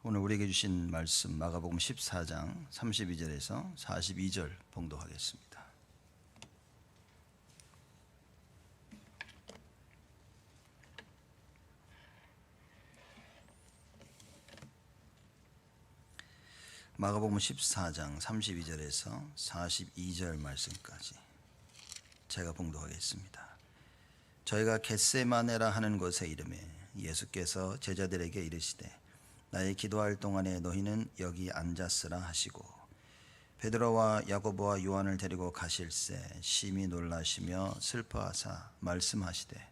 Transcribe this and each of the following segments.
오늘 우리에게 주신 말씀 마가복음 14장 32절에서 42절 봉독하겠습니다. 마가복음 14장 32절에서 42절 말씀까지 제가 봉독하겠습니다. 저희가 겟세마네라 하는 곳에 이르매 예수께서 제자들에게 이르시되 나의 기도할 동안에 너희는 여기 앉았으라 하시고 베드로와 야고보와 요한을 데리고 가실새 심히 놀라시며 슬퍼하사 말씀하시되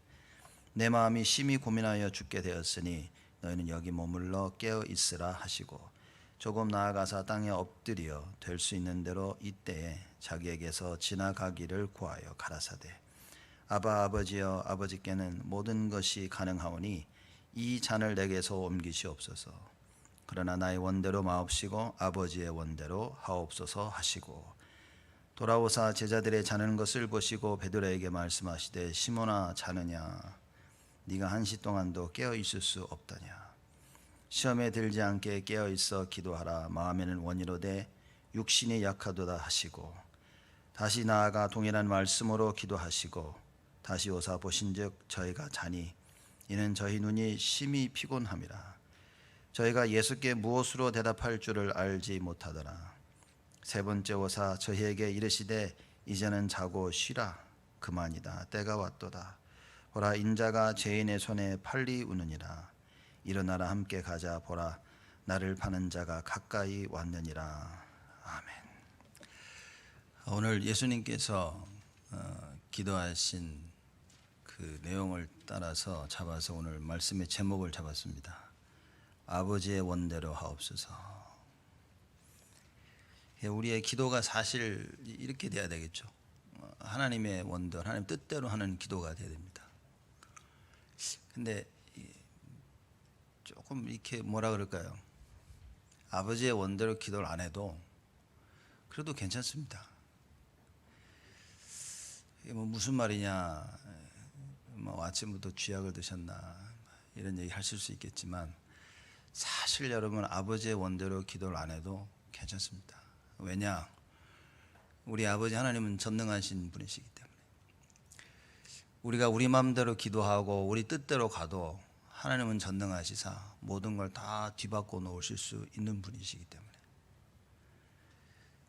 내 마음이 심히 고민하여 죽게 되었으니 너희는 여기 머물러 깨어 있으라 하시고 조금 나아가사 땅에 엎드려 될 수 있는 대로 이때에 자기에게서 지나가기를 구하여 가라사대 아바 아버지여 아버지께는 모든 것이 가능하오니 이 잔을 내게서 옮기시옵소서. 그러나 나의 원대로 마옵시고 아버지의 원대로 하옵소서 하시고 돌아오사 제자들의 자는 것을 보시고 베드로에게 말씀하시되 시몬아 자느냐 네가 한시 동안도 깨어 있을 수 없더냐. 시험에 들지 않게 깨어 있어 기도하라. 마음에는 원이로되 육신이 약하도다 하시고 다시 나아가 동일한 말씀으로 기도하시고 다시 오사 보신즉 저희가 자니 이는 저희 눈이 심히 피곤함이라. 저희가 예수께 무엇으로 대답할 줄을 알지 못하더라. 세 번째 오사 저희에게 이르시되 이제는 자고 쉬라. 그만이다. 때가 왔도다. 보라 인자가 죄인의 손에 팔리 우느니라. 일어나라 함께 가자. 보라 나를 파는 자가 가까이 왔느니라. 아멘. 오늘 예수님께서 기도하신 그 내용을 따라서 잡아서 오늘 말씀의 제목을 잡았습니다. 아버지의 원대로 하옵소서. 우리의 기도가 사실 이렇게 돼야 되겠죠. 하나님의 원대로 하나님 뜻대로 하는 기도가 돼야 됩니다. 근데 조금 이렇게 뭐라 그럴까요? 아버지의 원대로 기도를 안 해도 그래도 괜찮습니다. 이게 뭐 무슨 말이냐, 뭐 아침부터 쥐약을 드셨나 이런 얘기 하실 수 있겠지만 사실 여러분 아버지의 원대로 기도를 안 해도 괜찮습니다. 왜냐? 우리 아버지 하나님은 전능하신 분이시기 때문에 우리가 우리 마음대로 기도하고 우리 뜻대로 가도 하나님은 전능하시사 모든 걸 다 뒤바꿔 놓으실 수 있는 분이시기 때문에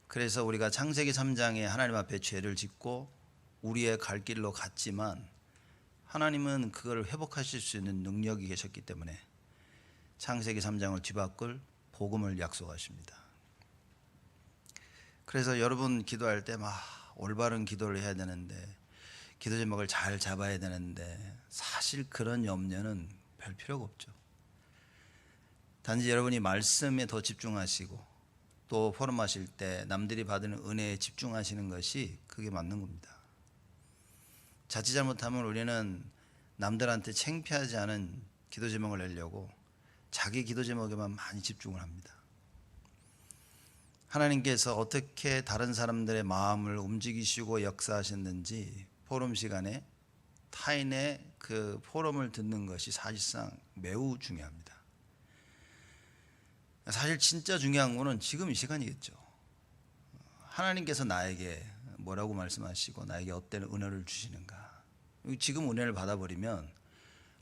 그래서 우리가 창세기 3장에 하나님 앞에 죄를 짓고 우리의 갈 길로 갔지만 하나님은 그걸 회복하실 수 있는 능력이 계셨기 때문에 창세기 3장을 뒤바꿀 복음을 약속하십니다. 그래서 여러분 기도할 때 막 올바른 기도를 해야 되는데 기도 제목을 잘 잡아야 되는데 사실 그런 염려는 별 필요가 없죠. 단지 여러분이 말씀에 더 집중하시고 또 포럼하실 때 남들이 받는 은혜에 집중하시는 것이 그게 맞는 겁니다. 자칫 잘못하면 우리는 남들한테 창피하지 않은 기도 제목을 내려고 자기 기도 제목에만 많이 집중을 합니다. 하나님께서 어떻게 다른 사람들의 마음을 움직이시고 역사하셨는지 포럼 시간에 타인의 그 포럼을 듣는 것이 사실상 매우 중요합니다. 사실 진짜 중요한 거는 지금 이 시간이겠죠. 하나님께서 나에게 뭐라고 말씀하시고 나에게 어떤 은혜를 주시는가. 지금 은혜를 받아버리면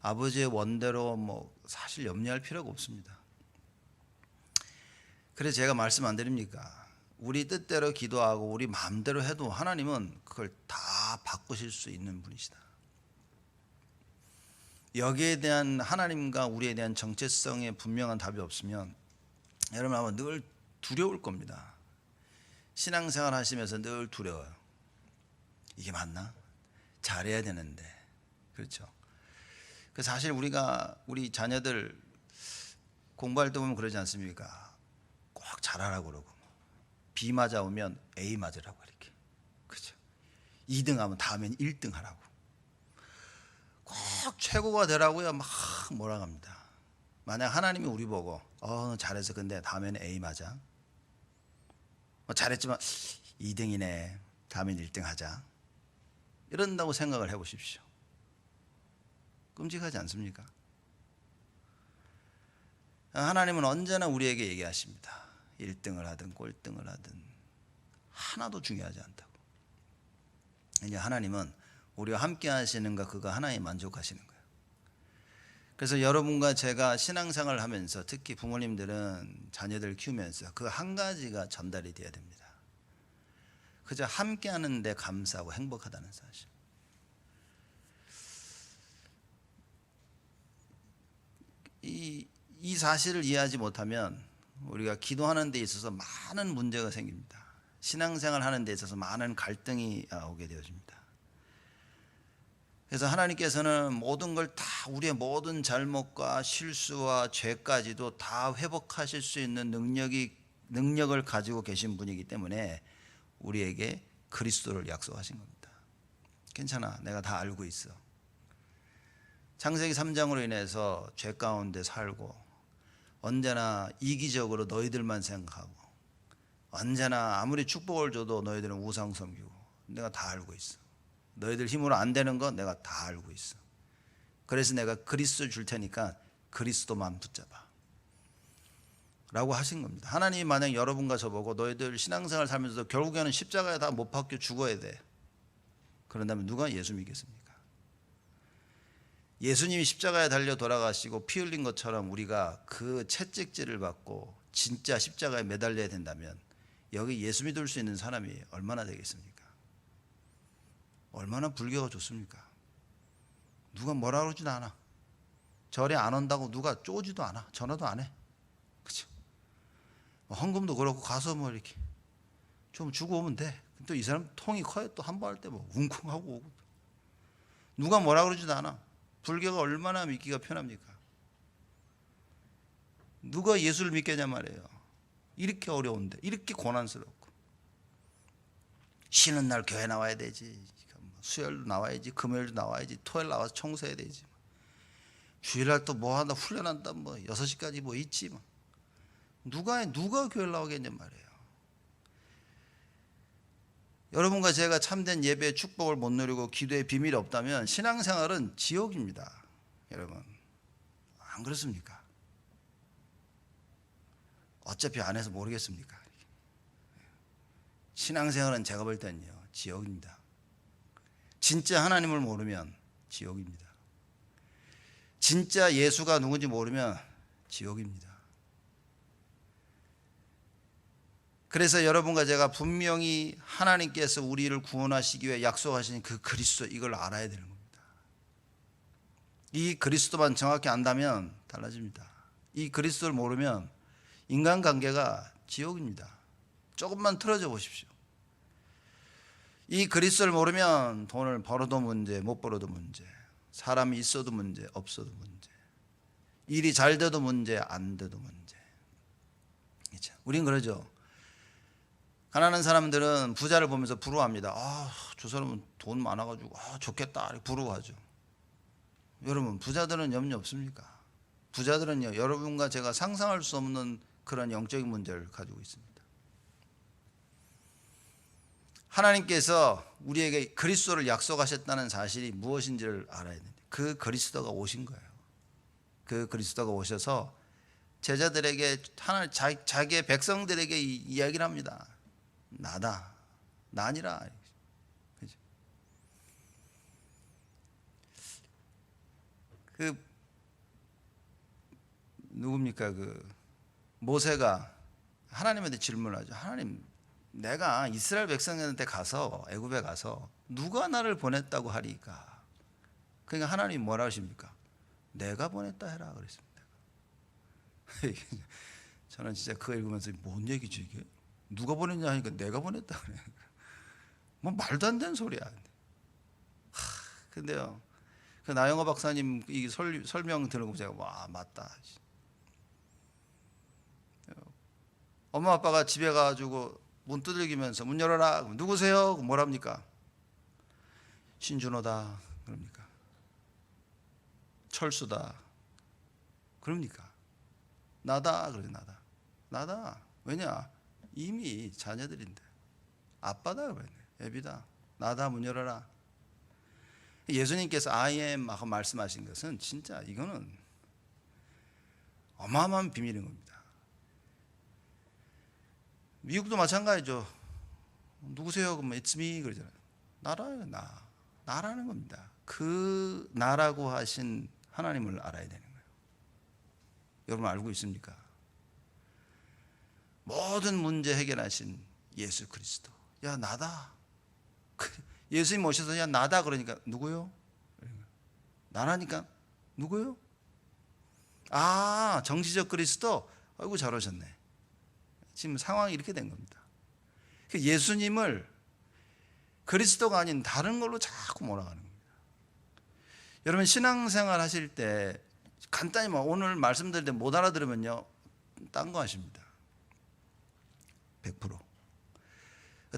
아버지의 원대로 뭐 사실 염려할 필요가 없습니다. 그래서 제가 말씀 안 드립니까? 우리 뜻대로 기도하고 우리 마음대로 해도 하나님은 그걸 다 바꾸실 수 있는 분이시다. 여기에 대한 하나님과 우리에 대한 정체성에 분명한 답이 없으면 여러분 아마 늘 두려울 겁니다. 신앙생활 하시면서 늘 두려워요. 이게 맞나? 잘해야 되는데. 그렇죠? 사실 우리 자녀들 공부할 때 보면 그러지 않습니까? 꼭 잘하라고 그러고 B 맞아오면 A 맞으라고 이렇게. 그렇죠? 2등 하면 다음엔 1등 하라고. 꼭 최고가 되라고요. 막 뭐라 합니다. 만약 하나님이 우리 보고 잘해서 근데 다음에는 A 맞아. 잘했지만 2등이네. 다음엔 1등 하자. 이런다고 생각을 해보십시오. 끔찍하지 않습니까? 하나님은 언제나 우리에게 얘기하십니다. 1등을 하든 꼴등을 하든 하나도 중요하지 않다고. 이제 하나님은 우리와 함께 하시는가 그거 하나에 만족하시는 거예요. 그래서 여러분과 제가 신앙생활을 하면서 특히 부모님들은 자녀들 키우면서 그 한 가지가 전달이 돼야 됩니다. 그저 함께 하는데 감사하고 행복하다는 사실. 이 사실을 이해하지 못하면 우리가 기도하는 데 있어서 많은 문제가 생깁니다. 신앙생활 하는 데 있어서 많은 갈등이 오게 되어집니다. 그래서 하나님께서는 모든 걸 다 우리의 모든 잘못과 실수와 죄까지도 다 회복하실 수 있는 능력을 가지고 계신 분이기 때문에 우리에게 그리스도를 약속하신 겁니다. 괜찮아, 내가 다 알고 있어. 창세기 3장으로 인해서 죄 가운데 살고 언제나 이기적으로 너희들만 생각하고 언제나 아무리 축복을 줘도 너희들은 우상 섬기고 내가 다 알고 있어. 너희들 힘으로 안 되는 거 내가 다 알고 있어. 그래서 내가 그리스도 줄 테니까 그리스도만 붙잡아 라고 하신 겁니다. 하나님이 만약 여러분과 저보고 너희들 신앙생활 살면서 결국에는 십자가에 다 못 박혀 죽어야 돼, 그런다면 누가 예수 믿겠습니까? 예수님이 십자가에 달려 돌아가시고 피 흘린 것처럼 우리가 그 채찍질을 받고 진짜 십자가에 매달려야 된다면 여기 예수 믿을 수 있는 사람이 얼마나 되겠습니까? 얼마나 불교가 좋습니까? 누가 뭐라 그러지도 않아. 절에 안 온다고 누가 쪼지도 않아. 전화도 안 해. 그렇죠? 헌금도 그렇고 가서 뭐 이렇게 좀 주고 오면 돼. 또 이 사람 통이 커요. 또 한 번 할 때 뭐 웅쿵하고 오고. 누가 뭐라 그러지도 않아. 불교가 얼마나 믿기가 편합니까? 누가 예수를 믿겠냐 말이에요. 이렇게 어려운데, 이렇게 고난스럽고. 쉬는 날 교회 나와야 되지. 수요일도 나와야지, 금요일도 나와야지, 토요일 나와서 청소해야 되지. 주일날 또 뭐 한다, 훈련한다, 뭐 6시까지 뭐 있지. 뭐. 누가 교회를 나오겠냐 말이에요. 여러분과 제가 참된 예배의 축복을 못 누리고 기도의 비밀이 없다면 신앙생활은 지옥입니다. 여러분, 안 그렇습니까? 어차피 안 해서 모르겠습니까? 신앙생활은 제가 볼 때는요, 지옥입니다. 진짜 하나님을 모르면 지옥입니다. 진짜 예수가 누군지 모르면 지옥입니다. 그래서 여러분과 제가 분명히 하나님께서 우리를 구원하시기 위해 약속하신 그 그리스도, 이걸 알아야 되는 겁니다. 이 그리스도만 정확히 안다면 달라집니다. 이 그리스도를 모르면 인간관계가 지옥입니다. 조금만 틀어져 보십시오. 이 그리스도를 모르면 돈을 벌어도 문제, 못 벌어도 문제, 사람이 있어도 문제, 없어도 문제, 일이 잘 돼도 문제, 안 돼도 문제. 그렇죠? 우린 그러죠. 가난한 사람들은 부자를 보면서 부러워합니다. 저 사람은 돈 많아가지고 좋겠다, 이렇게 부러워하죠. 여러분, 부자들은 염려 없습니까? 부자들은요, 여러분과 제가 상상할 수 없는 그런 영적인 문제를 가지고 있습니다. 하나님께서 우리에게 그리스도를 약속하셨다는 사실이 무엇인지를 알아야 됩니다. 그 그리스도가 오신 거예요. 그 그리스도가 오셔서 제자들에게, 자기의 백성들에게 이야기를 합니다. 나다, 나 아니라. 그죠? 누굽니까? 모세가 하나님한테 질문하죠. 하나님, 내가 이스라엘 백성들한테 가서, 애굽에 가서 누가 나를 보냈다고 하리까? 그러니까 하나님이 뭐라 하십니까? 내가 보냈다 해라 그랬습니다. 저는 진짜 그거 읽으면서 뭔 얘기지 이게? 누가 보냈냐 하니까 내가 보냈다 그래. 뭐 말도 안 되는 소리야. 근데요, 그 나영호 박사님 이 설명 들고 제가 와, 맞다. 엄마 아빠가 집에 가가지고 문 두들기면서 문 열어라. 누구세요? 뭐랍니까? 신준호다. 그럽니까? 철수다. 그럽니까? 나다. 그래, 나다. 나다. 왜냐? 이미 자녀들인데. 아빠다. 그래. 애비다. 나다. 문 열어라. 예수님께서 I am 하고 말씀하신 것은 진짜 이거는 어마어마한 비밀인 겁니다. 미국도 마찬가지죠. 누구세요? 그러면 It's me 그러잖아요. 나라예요. 나라는 겁니다. 그 나라고 하신 하나님을 알아야 되는 거예요. 여러분 알고 있습니까? 모든 문제 해결하신 예수 그리스도. 야 나다. 예수님 오셔서 야 나다 그러니까 누구요? 나라니까 누구요? 아 정치적 그리스도. 아이고 잘 오셨네. 지금 상황이 이렇게 된 겁니다. 예수님을 그리스도가 아닌 다른 걸로 자꾸 몰아가는 겁니다. 여러분 신앙생활 하실 때 간단히 오늘 말씀드릴 때 못 알아들으면요 딴 거 하십니다. 100%.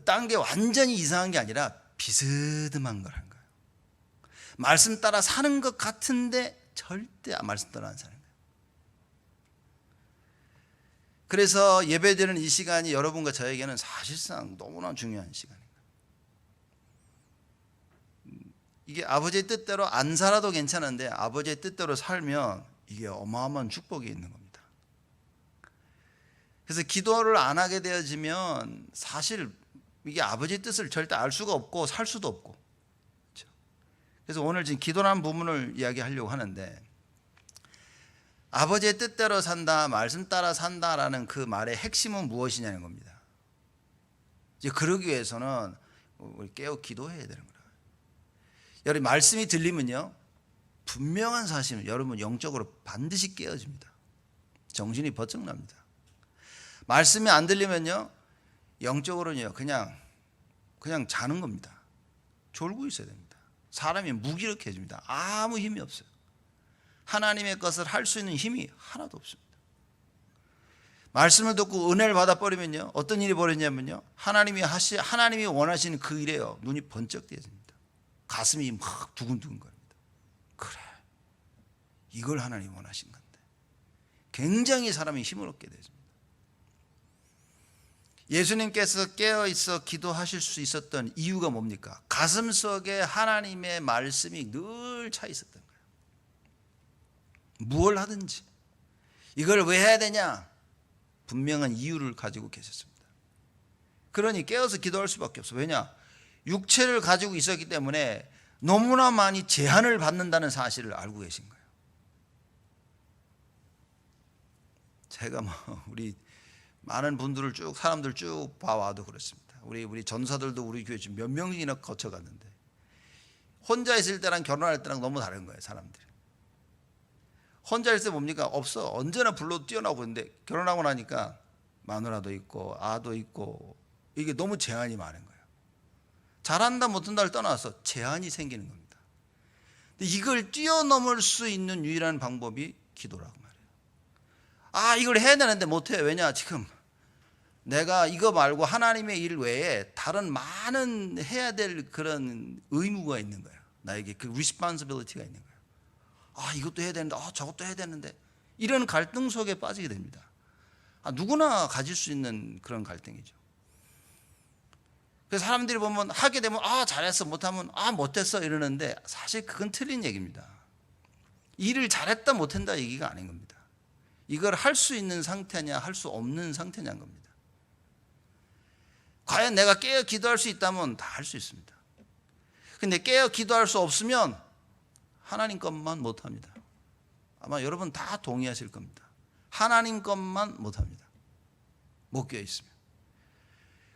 딴 게 완전히 이상한 게 아니라 비스듬한 걸 한 거예요. 말씀 따라 사는 것 같은데 절대 말씀 따라 안 사는 거예요. 그래서 예배드리는 이 시간이 여러분과 저에게는 사실상 너무나 중요한 시간입니다. 이게 아버지의 뜻대로 안 살아도 괜찮은데 아버지의 뜻대로 살면 이게 어마어마한 축복이 있는 겁니다. 그래서 기도를 안 하게 되어지면 사실 이게 아버지의 뜻을 절대 알 수가 없고 살 수도 없고. 그렇죠? 그래서 오늘 지금 기도라는 부분을 이야기하려고 하는데 아버지의 뜻대로 산다, 말씀 따라 산다라는 그 말의 핵심은 무엇이냐는 겁니다. 이제 그러기 위해서는 우리 깨어 기도해야 되는 거예요. 여러분 말씀이 들리면요 분명한 사실은 여러분 영적으로 반드시 깨어집니다. 정신이 번쩍 납니다. 말씀이 안 들리면요 영적으로는요 그냥 자는 겁니다. 졸고 있어야 됩니다. 사람이 무기력해집니다. 아무 힘이 없어요. 하나님의 것을 할 수 있는 힘이 하나도 없습니다. 말씀을 듣고 은혜를 받아버리면요 어떤 일이 벌어지냐면요 하나님이 원하시는 그 일에요 눈이 번쩍 뜨여집니다. 가슴이 막 두근두근 거립니다. 그래 이걸 하나님이 원하신 건데 굉장히 사람이 힘을 얻게 되십니다. 예수님께서 깨어있어 기도하실 수 있었던 이유가 뭡니까? 가슴속에 하나님의 말씀이 늘 차 있었던 거예요. 무엇을 하든지 이걸 왜 해야 되냐 분명한 이유를 가지고 계셨습니다. 그러니 깨어서 기도할 수밖에 없어요. 왜냐? 육체를 가지고 있었기 때문에 너무나 많이 제한을 받는다는 사실을 알고 계신 거예요. 제가 우리 많은 분들을 사람들 쭉 봐와도 그렇습니다. 우리 전사들도 우리 교회 지금 몇 명이나 거쳐갔는데 혼자 있을 때랑 결혼할 때랑 너무 다른 거예요. 사람들이 혼자 있을 때 뭡니까? 없어. 언제나 불러도 뛰어나오고 있는데 결혼하고 나니까 마누라도 있고 아도 있고 이게 너무 제한이 많은 거예요. 잘한다 못한다를 떠나서 제한이 생기는 겁니다. 근데 이걸 뛰어넘을 수 있는 유일한 방법이 기도라고 말해요. 아 이걸 해야 되는데 못해. 왜냐? 지금 내가 이거 말고 하나님의 일 외에 다른 많은 해야 될 그런 의무가 있는 거예요. 나에게 그 responsibility가 있는 거예요. 아 이것도 해야 되는데 저것도 해야 되는데 이런 갈등 속에 빠지게 됩니다. 누구나 가질 수 있는 그런 갈등이죠. 그래서 사람들이 보면 하게 되면 잘했어 못하면 못했어 이러는데 사실 그건 틀린 얘기입니다. 일을 잘했다 못한다 얘기가 아닌 겁니다. 이걸 할 수 있는 상태냐 할 수 없는 상태냐인 겁니다. 과연 내가 깨어 기도할 수 있다면 다 할 수 있습니다. 근데 깨어 기도할 수 없으면 하나님 것만 못합니다. 아마 여러분 다 동의하실 겁니다. 하나님 것만 못합니다. 못 깨어 있으면.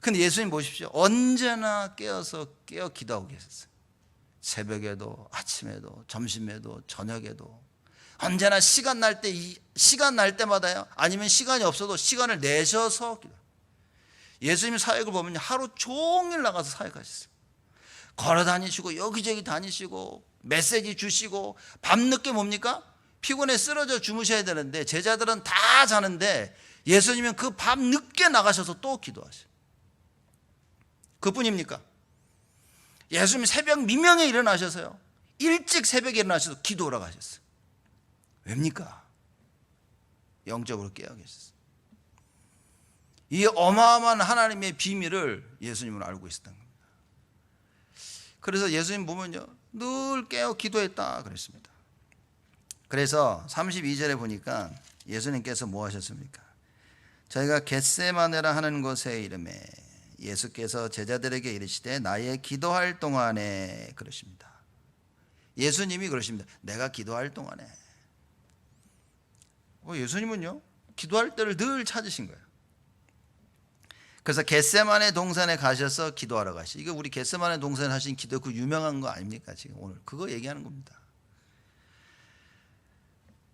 근데 예수님 보십시오. 언제나 깨어 기도하고 계셨어요. 새벽에도 아침에도 점심에도 저녁에도 언제나 시간 날 때마다요. 아니면 시간이 없어도 시간을 내셔서 기도. 예수님 사역을 보면 하루 종일 나가서 사역하셨어요. 걸어 다니시고 여기저기 다니시고 메시지 주시고 밤늦게 뭡니까? 피곤해 쓰러져 주무셔야 되는데 제자들은 다 자는데 예수님은 그 밤늦게 나가셔서 또 기도하셔요. 그뿐입니까? 예수님이 새벽 미명에 일어나셔서요. 일찍 새벽에 일어나셔서 기도하러 가셨어요. 왜입니까? 영적으로 깨어 계셨어요. 이 어마어마한 하나님의 비밀을 예수님은 알고 있었던 겁니다. 그래서 예수님 보면요. 늘 깨어 기도했다 그랬습니다. 그래서 32절에 보니까 예수님께서 뭐 하셨습니까? 저희가 겟세마네라 하는 곳에 이름에 예수께서 제자들에게 이르시되 나의 기도할 동안에 그러십니다. 예수님이 그러십니다. 내가 기도할 동안에. 예수님은요 기도할 때를 늘 찾으신 거예요. 그래서 겟세마네 동산에 가셔서 기도하러 가시. 이거 우리 겟세마네 동산에 하신 기도 그 유명한 거 아닙니까? 지금 오늘 그거 얘기하는 겁니다.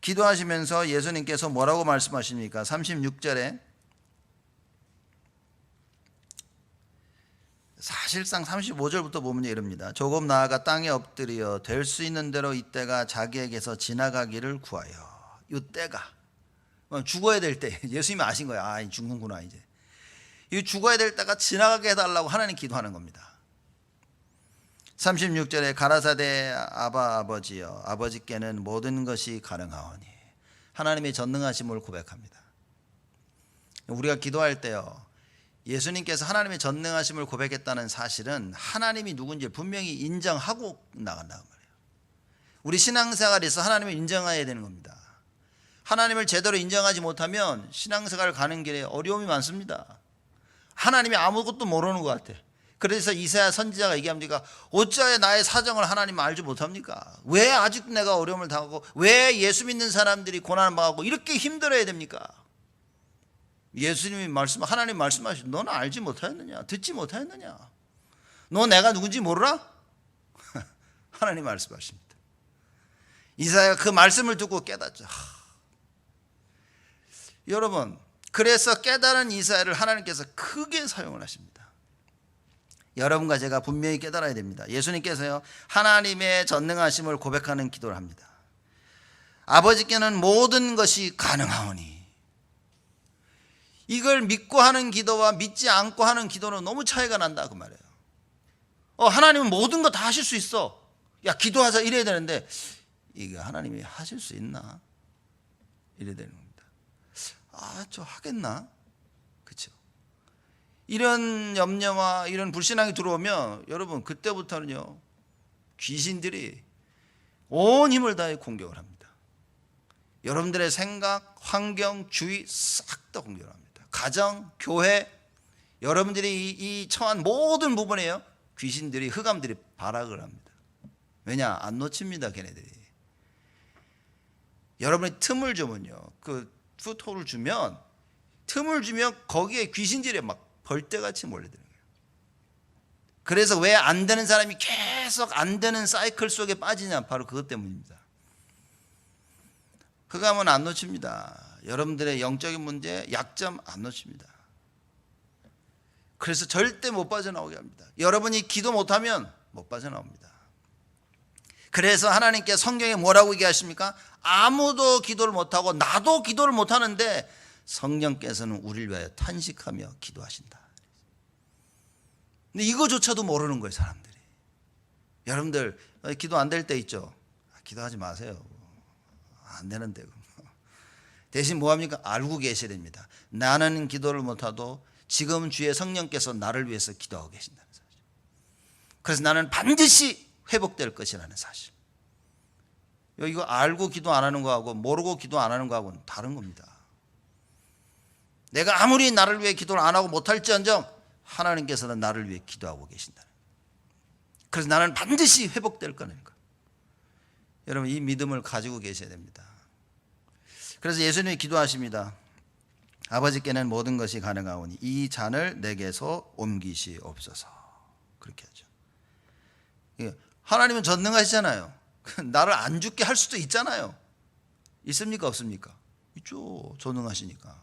기도하시면서 예수님께서 뭐라고 말씀하십니까? 36절에 사실상 35절부터 보면 이럽니다. 조금 나아가 땅에 엎드려 될 수 있는 대로 이때가 자기에게서 지나가기를 구하여. 이때가 죽어야 될 때 예수님이 아신 거예요. 아, 죽는구나 이제. 이 죽어야 될 때가 지나가게 해달라고 하나님 기도하는 겁니다. 36절에 가라사대 아버지여 아버지께는 모든 것이 가능하오니. 하나님의 전능하심을 고백합니다. 우리가 기도할 때요 예수님께서 하나님의 전능하심을 고백했다는 사실은 하나님이 누군지 분명히 인정하고 나간다는 말이에요. 우리 신앙생활에서 하나님을 인정해야 되는 겁니다. 하나님을 제대로 인정하지 못하면 신앙생활 가는 길에 어려움이 많습니다. 하나님이 아무것도 모르는 것 같아. 그래서 이사야 선지자가 얘기합니다. 어찌하여 나의 사정을 하나님 알지 못합니까? 왜 아직도 내가 어려움을 당하고 왜 예수 믿는 사람들이 고난을 당하고 이렇게 힘들어야 됩니까? 예수님이 하나님 말씀하시고 너는 알지 못하였느냐? 듣지 못하였느냐? 너 내가 누군지 모르라? 하나님 말씀하십니다. 이사야가 그 말씀을 듣고 깨닫죠. 여러분, 그래서 깨달은 이사야를 하나님께서 크게 사용을 하십니다. 여러분과 제가 분명히 깨달아야 됩니다. 예수님께서요 하나님의 전능하심을 고백하는 기도를 합니다. 아버지께는 모든 것이 가능하오니. 이걸 믿고 하는 기도와 믿지 않고 하는 기도는 너무 차이가 난다 그 말이에요. 하나님은 모든 거 다 하실 수 있어. 야 기도하자 이래야 되는데 이거 하나님이 하실 수 있나? 이래야 되는 겁니다. 저 하겠나? 그렇죠? 이런 염려와 이런 불신앙이 들어오면 여러분 그때부터는요 귀신들이 온 힘을 다해 공격을 합니다. 여러분들의 생각, 환경, 주의 싹 다 공격을 합니다. 가정, 교회, 여러분들이 이 처한 모든 부분에요 귀신들이 흑암들이 발악을 합니다. 왜냐? 안 놓칩니다 걔네들이. 여러분이 틈을 주면요 그 풋홀을 주면 틈을 주면 거기에 귀신들이 막 벌떼같이 몰려드는 거예요. 그래서 왜 안 되는 사람이 계속 안 되는 사이클 속에 빠지냐? 바로 그것 때문입니다. 흑암은 안 놓칩니다. 여러분들의 영적인 문제, 약점 안 놓칩니다. 그래서 절대 못 빠져나오게 합니다. 여러분이 기도 못하면 못 빠져나옵니다. 그래서 하나님께 성경에 뭐라고 얘기하십니까? 아무도 기도를 못하고 나도 기도를 못하는데 성령께서는 우리를 위하여 탄식하며 기도하신다. 근데 이거조차도 모르는 거예요 사람들이. 여러분들 기도 안 될 때 있죠? 기도하지 마세요. 안 되는데. 대신 뭐합니까? 알고 계셔야 됩니다. 나는 기도를 못하도 지금 주의 성령께서 나를 위해서 기도하고 계신다는 사실. 그래서 나는 반드시 회복될 것이라는 사실. 이거 알고 기도 안 하는 거하고 모르고 기도 안 하는 거하고는 다른 겁니다. 내가 아무리 나를 위해 기도를 안 하고 못할지언정 하나님께서는 나를 위해 기도하고 계신다는 거예요. 그래서 나는 반드시 회복될 거니까. 여러분 이 믿음을 가지고 계셔야 됩니다. 그래서 예수님이 기도하십니다. 아버지께는 모든 것이 가능하오니 이 잔을 내게서 옮기시옵소서. 그렇게 하죠. 하나님은 전능하시잖아요. 나를 안 죽게 할 수도 있잖아요. 있습니까 없습니까? 있죠. 전능하시니까.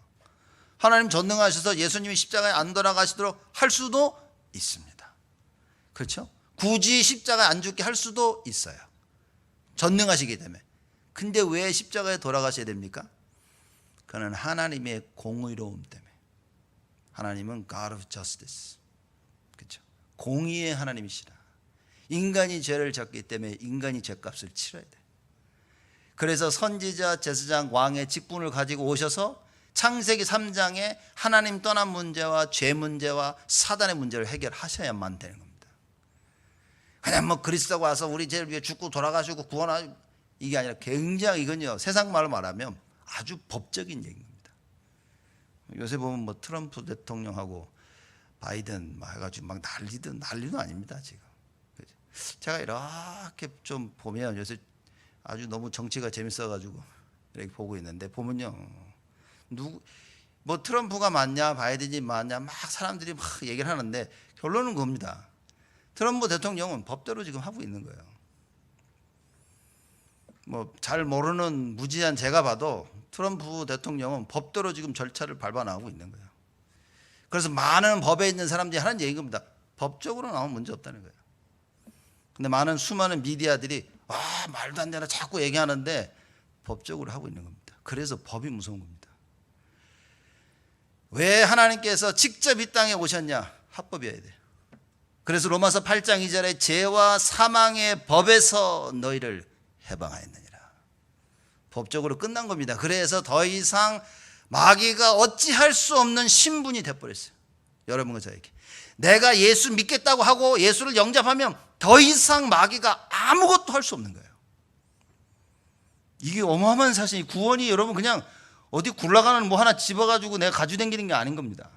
하나님 전능하셔서 예수님이 십자가에 안 돌아가시도록 할 수도 있습니다. 그렇죠? 굳이 십자가에 안 죽게 할 수도 있어요. 전능하시기 때문에. 근데 왜 십자가에 돌아가셔야 됩니까? 그는 하나님의 공의로움 때문에. 하나님은 God of Justice. 그렇죠? 공의의 하나님이시라. 인간이 죄를 졌기 때문에 인간이 죄값을 치러야 돼. 그래서 선지자, 제사장, 왕의 직분을 가지고 오셔서 창세기 3장에 하나님 떠난 문제와 죄 문제와 사단의 문제를 해결하셔야만 되는 겁니다. 그냥 뭐 그리스도가 와서 우리 죄를 위해 죽고 돌아가시고 구원하시고 이게 아니라 굉장히 이건요 세상 말로 말하면 아주 법적인 얘기인 겁니다. 요새 보면 뭐 트럼프 대통령하고 바이든 막 해가지고 막 난리도 아닙니다 지금. 제가 이렇게 좀 보면 요새 아주 너무 정치가 재밌어가지고 이렇게 보고 있는데 보면요, 뭐 트럼프가 맞냐 바이든이 맞냐 막 사람들이 막 얘기를 하는데 결론은 그겁니다. 트럼프 대통령은 법대로 지금 하고 있는 거예요. 뭐 잘 모르는 무지한 제가 봐도 트럼프 대통령은 법대로 지금 절차를 밟아 나가고 있는 거예요. 그래서 많은 법에 있는 사람들이 하는 얘기인 겁니다. 법적으로 나오면 문제 없다는 거예요. 근데 수많은 미디어들이 말도 안 되나 자꾸 얘기하는데 법적으로 하고 있는 겁니다. 그래서 법이 무서운 겁니다. 왜 하나님께서 직접 이 땅에 오셨냐? 합법이어야 돼요. 그래서 로마서 8장 2절에 죄와 사망의 법에서 너희를 해방하였느니라. 법적으로 끝난 겁니다. 그래서 더 이상 마귀가 어찌할 수 없는 신분이 돼버렸어요. 여러분과 저에게. 내가 예수 믿겠다고 하고 예수를 영접하면 더 이상 마귀가 아무것도 할 수 없는 거예요. 이게 어마어마한 사실이, 구원이 여러분 그냥 어디 굴러가는 뭐 하나 집어가지고 내가 가지고 다니는 게 아닌 겁니다.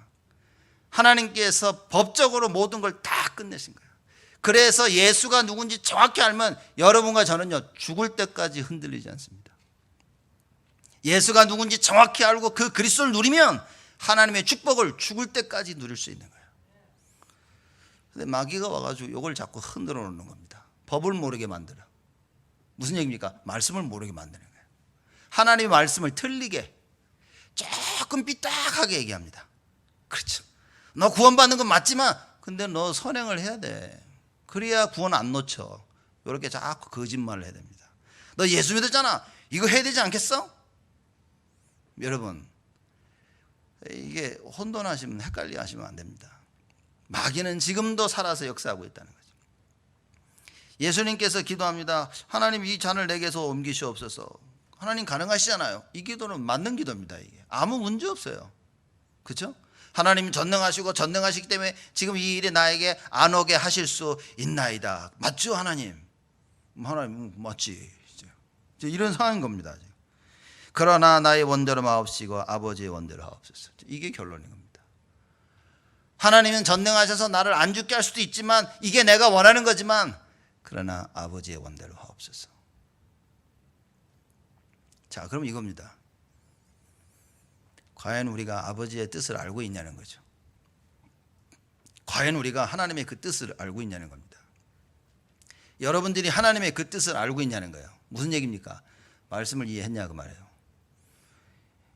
하나님께서 법적으로 모든 걸 다 끝내신 거예요. 그래서 예수가 누군지 정확히 알면 여러분과 저는요 죽을 때까지 흔들리지 않습니다. 예수가 누군지 정확히 알고 그 그리스도를 누리면 하나님의 축복을 죽을 때까지 누릴 수 있는 거예요. 근데 마귀가 와가지고 이걸 자꾸 흔들어 놓는 겁니다. 법을 모르게 만들어. 무슨 얘기입니까? 말씀을 모르게 만드는 거예요. 하나님의 말씀을 틀리게 조금 삐딱하게 얘기합니다. 그렇죠. 너 구원받는 건 맞지만 근데 너 선행을 해야 돼. 그래야 구원 안 놓쳐. 이렇게 자꾸 거짓말을 해야 됩니다. 너 예수 믿었잖아. 이거 해야 되지 않겠어? 여러분, 이게 혼돈하시면 헷갈려 하시면 안 됩니다. 마귀는 지금도 살아서 역사하고 있다는 거죠. 예수님께서 기도합니다. 하나님 이 잔을 내게서 옮기시옵소서. 하나님 가능하시잖아요. 이 기도는 맞는 기도입니다. 이게 아무 문제 없어요. 그렇죠? 하나님 전능하시고 전능하시기 때문에 지금 이 일이 나에게 안 오게 하실 수 있나이다. 맞죠 하나님? 하나님 맞지. 이런 상황인 겁니다. 그러나 나의 원대로 마옵시고 아버지의 원대로 하옵소서. 이게 결론인 겁니다. 하나님은 전능하셔서 나를 안 죽게 할 수도 있지만 이게 내가 원하는 거지만 그러나 아버지의 원대로 하옵소서. 자, 그럼 이겁니다. 과연 우리가 아버지의 뜻을 알고 있냐는 거죠. 과연 우리가 하나님의 그 뜻을 알고 있냐는 겁니다. 여러분들이 하나님의 그 뜻을 알고 있냐는 거예요. 무슨 얘기입니까? 말씀을 이해했냐 그 말이에요.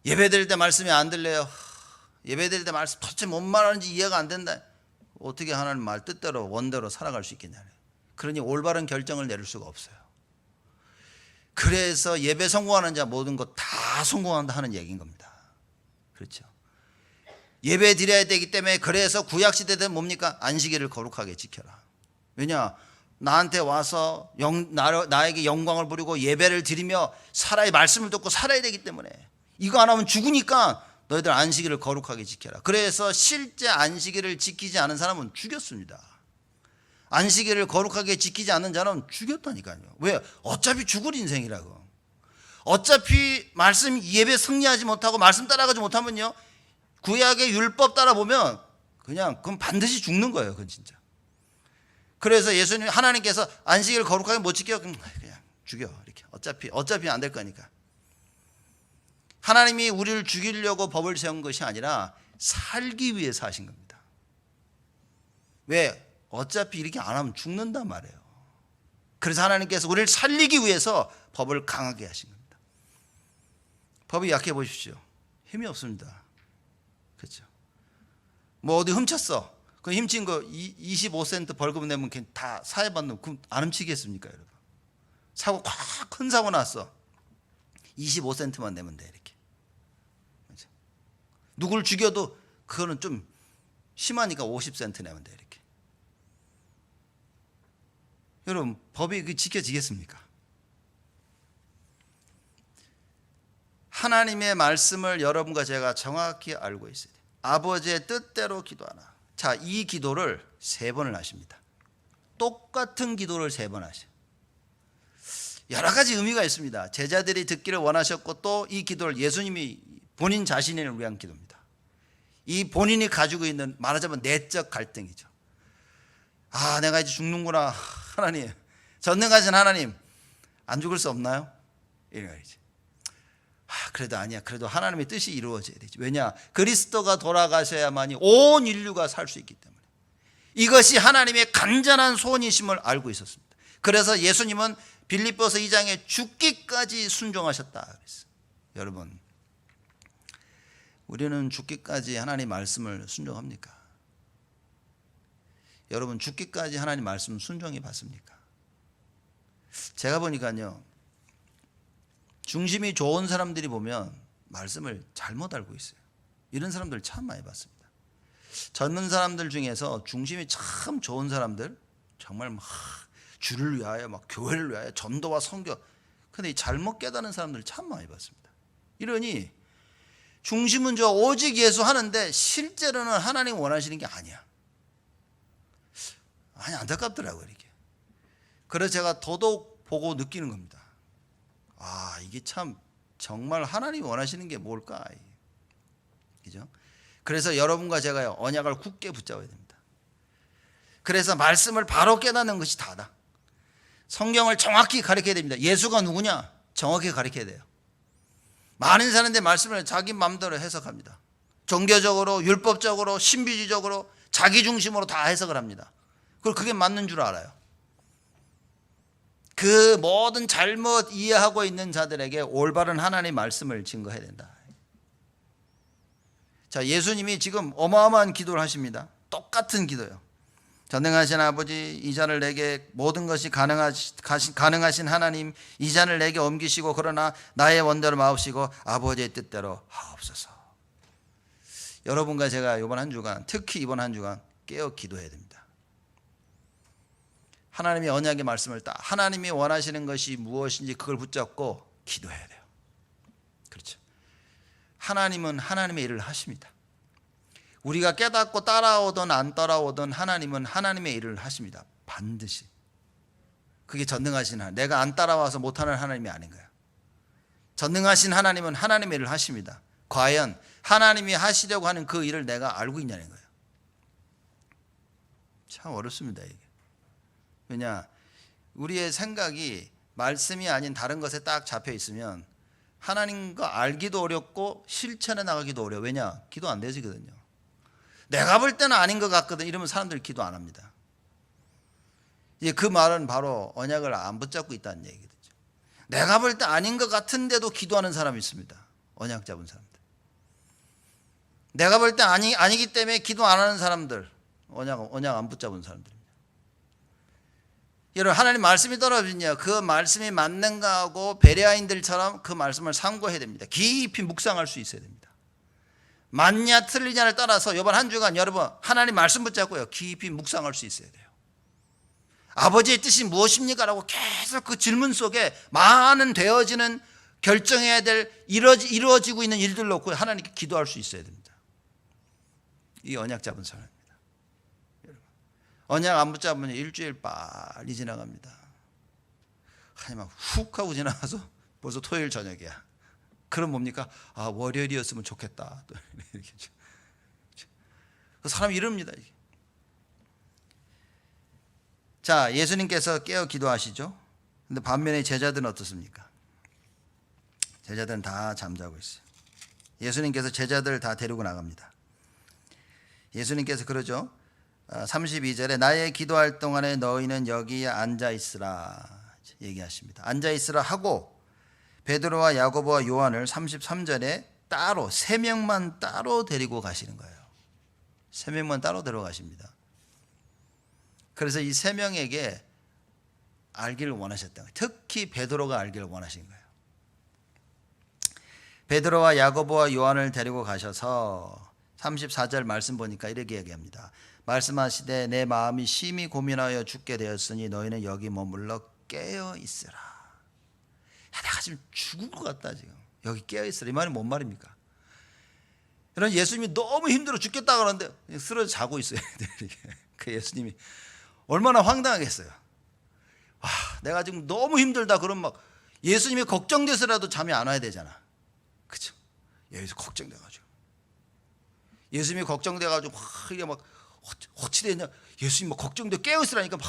예배 드릴 때 말씀이 안 들려요. 예배 드릴 때 말씀 도대체 뭔 말하는지 이해가 안 된다. 어떻게 하나님 말 뜻대로 원대로 살아갈 수 있겠냐. 그러니 올바른 결정을 내릴 수가 없어요. 그래서 예배 성공하는 자 모든 것 다 성공한다 하는 얘기인 겁니다. 그렇죠. 예배 드려야 되기 때문에 그래서 구약시대 때는 뭡니까? 안식일을 거룩하게 지켜라. 왜냐? 나한테 와서 나에게 영광을 부리고 예배를 드리며 살아야, 말씀을 듣고 살아야 되기 때문에 이거 안 하면 죽으니까 너희들 안식일을 거룩하게 지켜라. 그래서 실제 안식일을 지키지 않은 사람은 죽였습니다. 안식일을 거룩하게 지키지 않는 자는 죽였다니까요. 왜? 어차피 죽을 인생이라고. 어차피 말씀 예배 승리하지 못하고 말씀 따라가지 못하면요 구약의 율법 따라보면 그건 반드시 죽는 거예요. 그건 진짜. 그래서 예수님 하나님께서 안식일을 거룩하게 못 지켜 그냥 죽여 이렇게. 어차피 안 될 거니까. 하나님이 우리를 죽이려고 법을 세운 것이 아니라 살기 위해서 하신 겁니다. 왜? 어차피 이렇게 안 하면 죽는단 말이에요. 그래서 하나님께서 우리를 살리기 위해서 법을 강하게 하신 겁니다. 법이 약해 보십시오. 힘이 없습니다. 그렇죠? 뭐 어디 훔쳤어. 그 훔친 거 25센트 벌금 내면 다 사회받는, 그럼 안 훔치겠습니까 여러분? 사고 큰 사고 났어. 25센트만 내면 돼 이렇게. 그렇죠? 누굴 죽여도 그거는 좀 심하니까 50센트 내면 돼 이렇게. 여러분 법이 지켜지겠습니까? 하나님의 말씀을 여러분과 제가 정확히 알고 있어야 돼요. 아버지의 뜻대로 기도하라. 자, 이 기도를 3번을 하십니다. 똑같은 기도를 3번 하셔요. 여러 가지 의미가 있습니다. 제자들이 듣기를 원하셨고 또 이 기도를 예수님이 본인 자신을 위한 기도입니다. 이 본인이 가지고 있는 말하자면 내적 갈등이죠. 아, 내가 이제 죽는구나. 하나님, 전능하신 하나님, 안 죽을 수 없나요? 이런 거지. 그래도 아니야. 그래도 하나님의 뜻이 이루어져야 되지. 왜냐? 그리스도가 돌아가셔야만이 온 인류가 살 수 있기 때문에. 이것이 하나님의 간절한 소원이심을 알고 있었습니다. 그래서 예수님은 빌립보서 2장에 죽기까지 순종하셨다 그랬어요. 여러분, 우리는 죽기까지 하나님 말씀을 순종합니까? 여러분, 죽기까지 하나님 말씀 순종해 봤습니까? 제가 보니까요, 중심이 좋은 사람들이 보면 말씀을 잘못 알고 있어요. 이런 사람들 참 많이 봤습니다. 젊은 사람들 중에서 중심이 참 좋은 사람들, 정말 막 주를 위하여 막 교회를 위하여 전도와 선교, 근데 잘못 깨닫는 사람들 참 많이 봤습니다. 이러니 중심은 좋아 오직 예수 하는데 실제로는 하나님 원하시는 게 아니야. 아니, 안타깝더라고요 이렇게. 그래서 제가 더더욱 보고 느끼는 겁니다. 아, 이게 참 정말 하나님이 원하시는 게 뭘까? 그죠? 그래서 여러분과 제가요, 언약을 굳게 붙잡아야 됩니다. 그래서 말씀을 바로 깨닫는 것이 다다. 성경을 정확히 가르쳐야 됩니다. 예수가 누구냐? 정확히 가르쳐야 돼요. 많은 사람들이 말씀을 자기 마음대로 해석합니다. 종교적으로, 율법적으로, 신비주의적으로, 자기 중심으로 다 해석을 합니다. 그리고 그게 맞는 줄 알아요. 그 모든 잘못 이해하고 있는 자들에게 올바른 하나님의 말씀을 증거해야 된다. 자, 예수님이 지금 어마어마한 기도를 하십니다. 똑같은 기도요. 전능하신 아버지, 이 잔을 내게, 모든 것이 가능하신 하나님, 이 잔을 내게 옮기시고 그러나 나의 원대로 마옵시고 아버지의 뜻대로 하옵소서. 여러분과 제가 이번 한 주간, 특히 이번 한 주간 깨어 기도해야 됩니다. 하나님의 언약의 말씀을 딱 하나님이 원하시는 것이 무엇인지 그걸 붙잡고 기도해야 돼요. 그렇죠. 하나님은 하나님의 일을 하십니다. 우리가 깨닫고 따라오든 안 따라오든 하나님은 하나님의 일을 하십니다. 반드시. 그게 전능하신 하나님. 내가 안 따라와서 못하는 하나님이 아닌 거야. 전능하신 하나님은 하나님의 일을 하십니다. 과연 하나님이 하시려고 하는 그 일을 내가 알고 있냐는 거예요. 참 어렵습니다 이게. 왜냐, 우리의 생각이 말씀이 아닌 다른 것에 딱 잡혀 있으면 하나님과 알기도 어렵고 실천해 나가기도 어려워. 왜냐, 기도 안 되지거든요. 내가 볼 때는 아닌 것 같거든 이러면 사람들이 기도 안 합니다. 이제 그 말은 바로 언약을 안 붙잡고 있다는 얘기죠. 내가 볼 때 아닌 것 같은데도 기도하는 사람이 있습니다. 언약 잡은 사람들. 내가 볼 때 아니기 때문에 기도 안 하는 사람들, 언약 안 붙잡은 사람들입니다. 여러분, 하나님 말씀이 떨어지냐, 그 말씀이 맞는가 하고 베레아인들처럼 그 말씀을 상고해야 됩니다. 깊이 묵상할 수 있어야 됩니다. 맞냐 틀리냐를 따라서 이번 한 주간 여러분 하나님 말씀 붙잡고요, 깊이 묵상할 수 있어야 돼요. 아버지의 뜻이 무엇입니까? 라고 계속 그 질문 속에 많은 되어지는, 결정해야 될, 이루어지고 있는 일들 놓고 하나님께 기도할 수 있어야 됩니다. 이 언약 잡은 사람입니다. 언약 안 붙잡으면 일주일 빨리 지나갑니다. 하나님 막 훅 하고 지나가서 벌써 토요일 저녁이야. 그럼 뭡니까? 아, 월요일이었으면 좋겠다. 또 이렇게. 그 사람이 이럽니다. 자, 예수님께서 깨어 기도하시죠. 근데 반면에 제자들은 어떻습니까? 제자들은 다 잠자고 있어요. 예수님께서 제자들을 다 데리고 나갑니다. 예수님께서 그러죠. 32절에 나의 기도할 동안에 너희는 여기에 앉아 있으라 얘기하십니다. 앉아 있으라 하고 베드로와 야고보와 요한을 33절에 따로 3명만 따로 데리고 가시는 거예요. 3명만 따로 데려가십니다. 그래서 이 3명에게 알기를 원하셨다. 특히 베드로가 알기를 원하신 거예요. 베드로와 야고보와 요한을 데리고 가셔서 34절 말씀 보니까 이렇게 얘기합니다. 말씀하시되 내 마음이 심히 고민하여 죽게 되었으니 너희는 여기 머물러 깨어 있으라. 야, 내가 지금 죽을 것 같다 지금. 여기 깨어 있으라. 이 말이 뭔 말입니까? 여러분, 예수님이 너무 힘들어 죽겠다 그러는데 쓰러져 자고 있어요. 그 예수님이 얼마나 황당하겠어요. 와, 내가 지금 너무 힘들다 그러면 막 예수님이 걱정돼서라도 잠이 안 와야 되잖아. 그렇죠? 여기서 걱정돼가지고 예수님이 걱정돼가지고 막 이게 막 어찌 되냐, 예수님 막 걱정돼 깨어있으라니까 막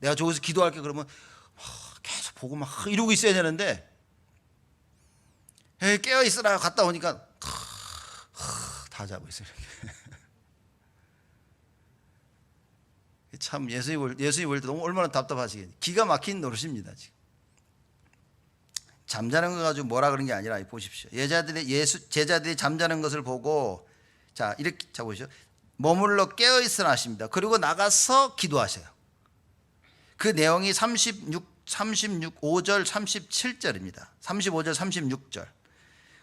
내가 저기서 기도할게 그러면 막 계속 보고 막 이러고 있어야 되는데 깨어있으라 갔다 오니까 다 자고 있어요. 참 예수님 볼 때 너무 얼마나 답답하시겠니. 기가 막힌 노릇입니다. 지금 잠자는 거 가지고 뭐라 그런 게 아니라 보십시오. 제자들이 잠자는 것을 보고 자 이렇게 자 보시죠. 머물러 깨어 있으라 하십니다. 그리고 나가서 기도하셔요. 그 내용이 5절 37절입니다. 35절 36절.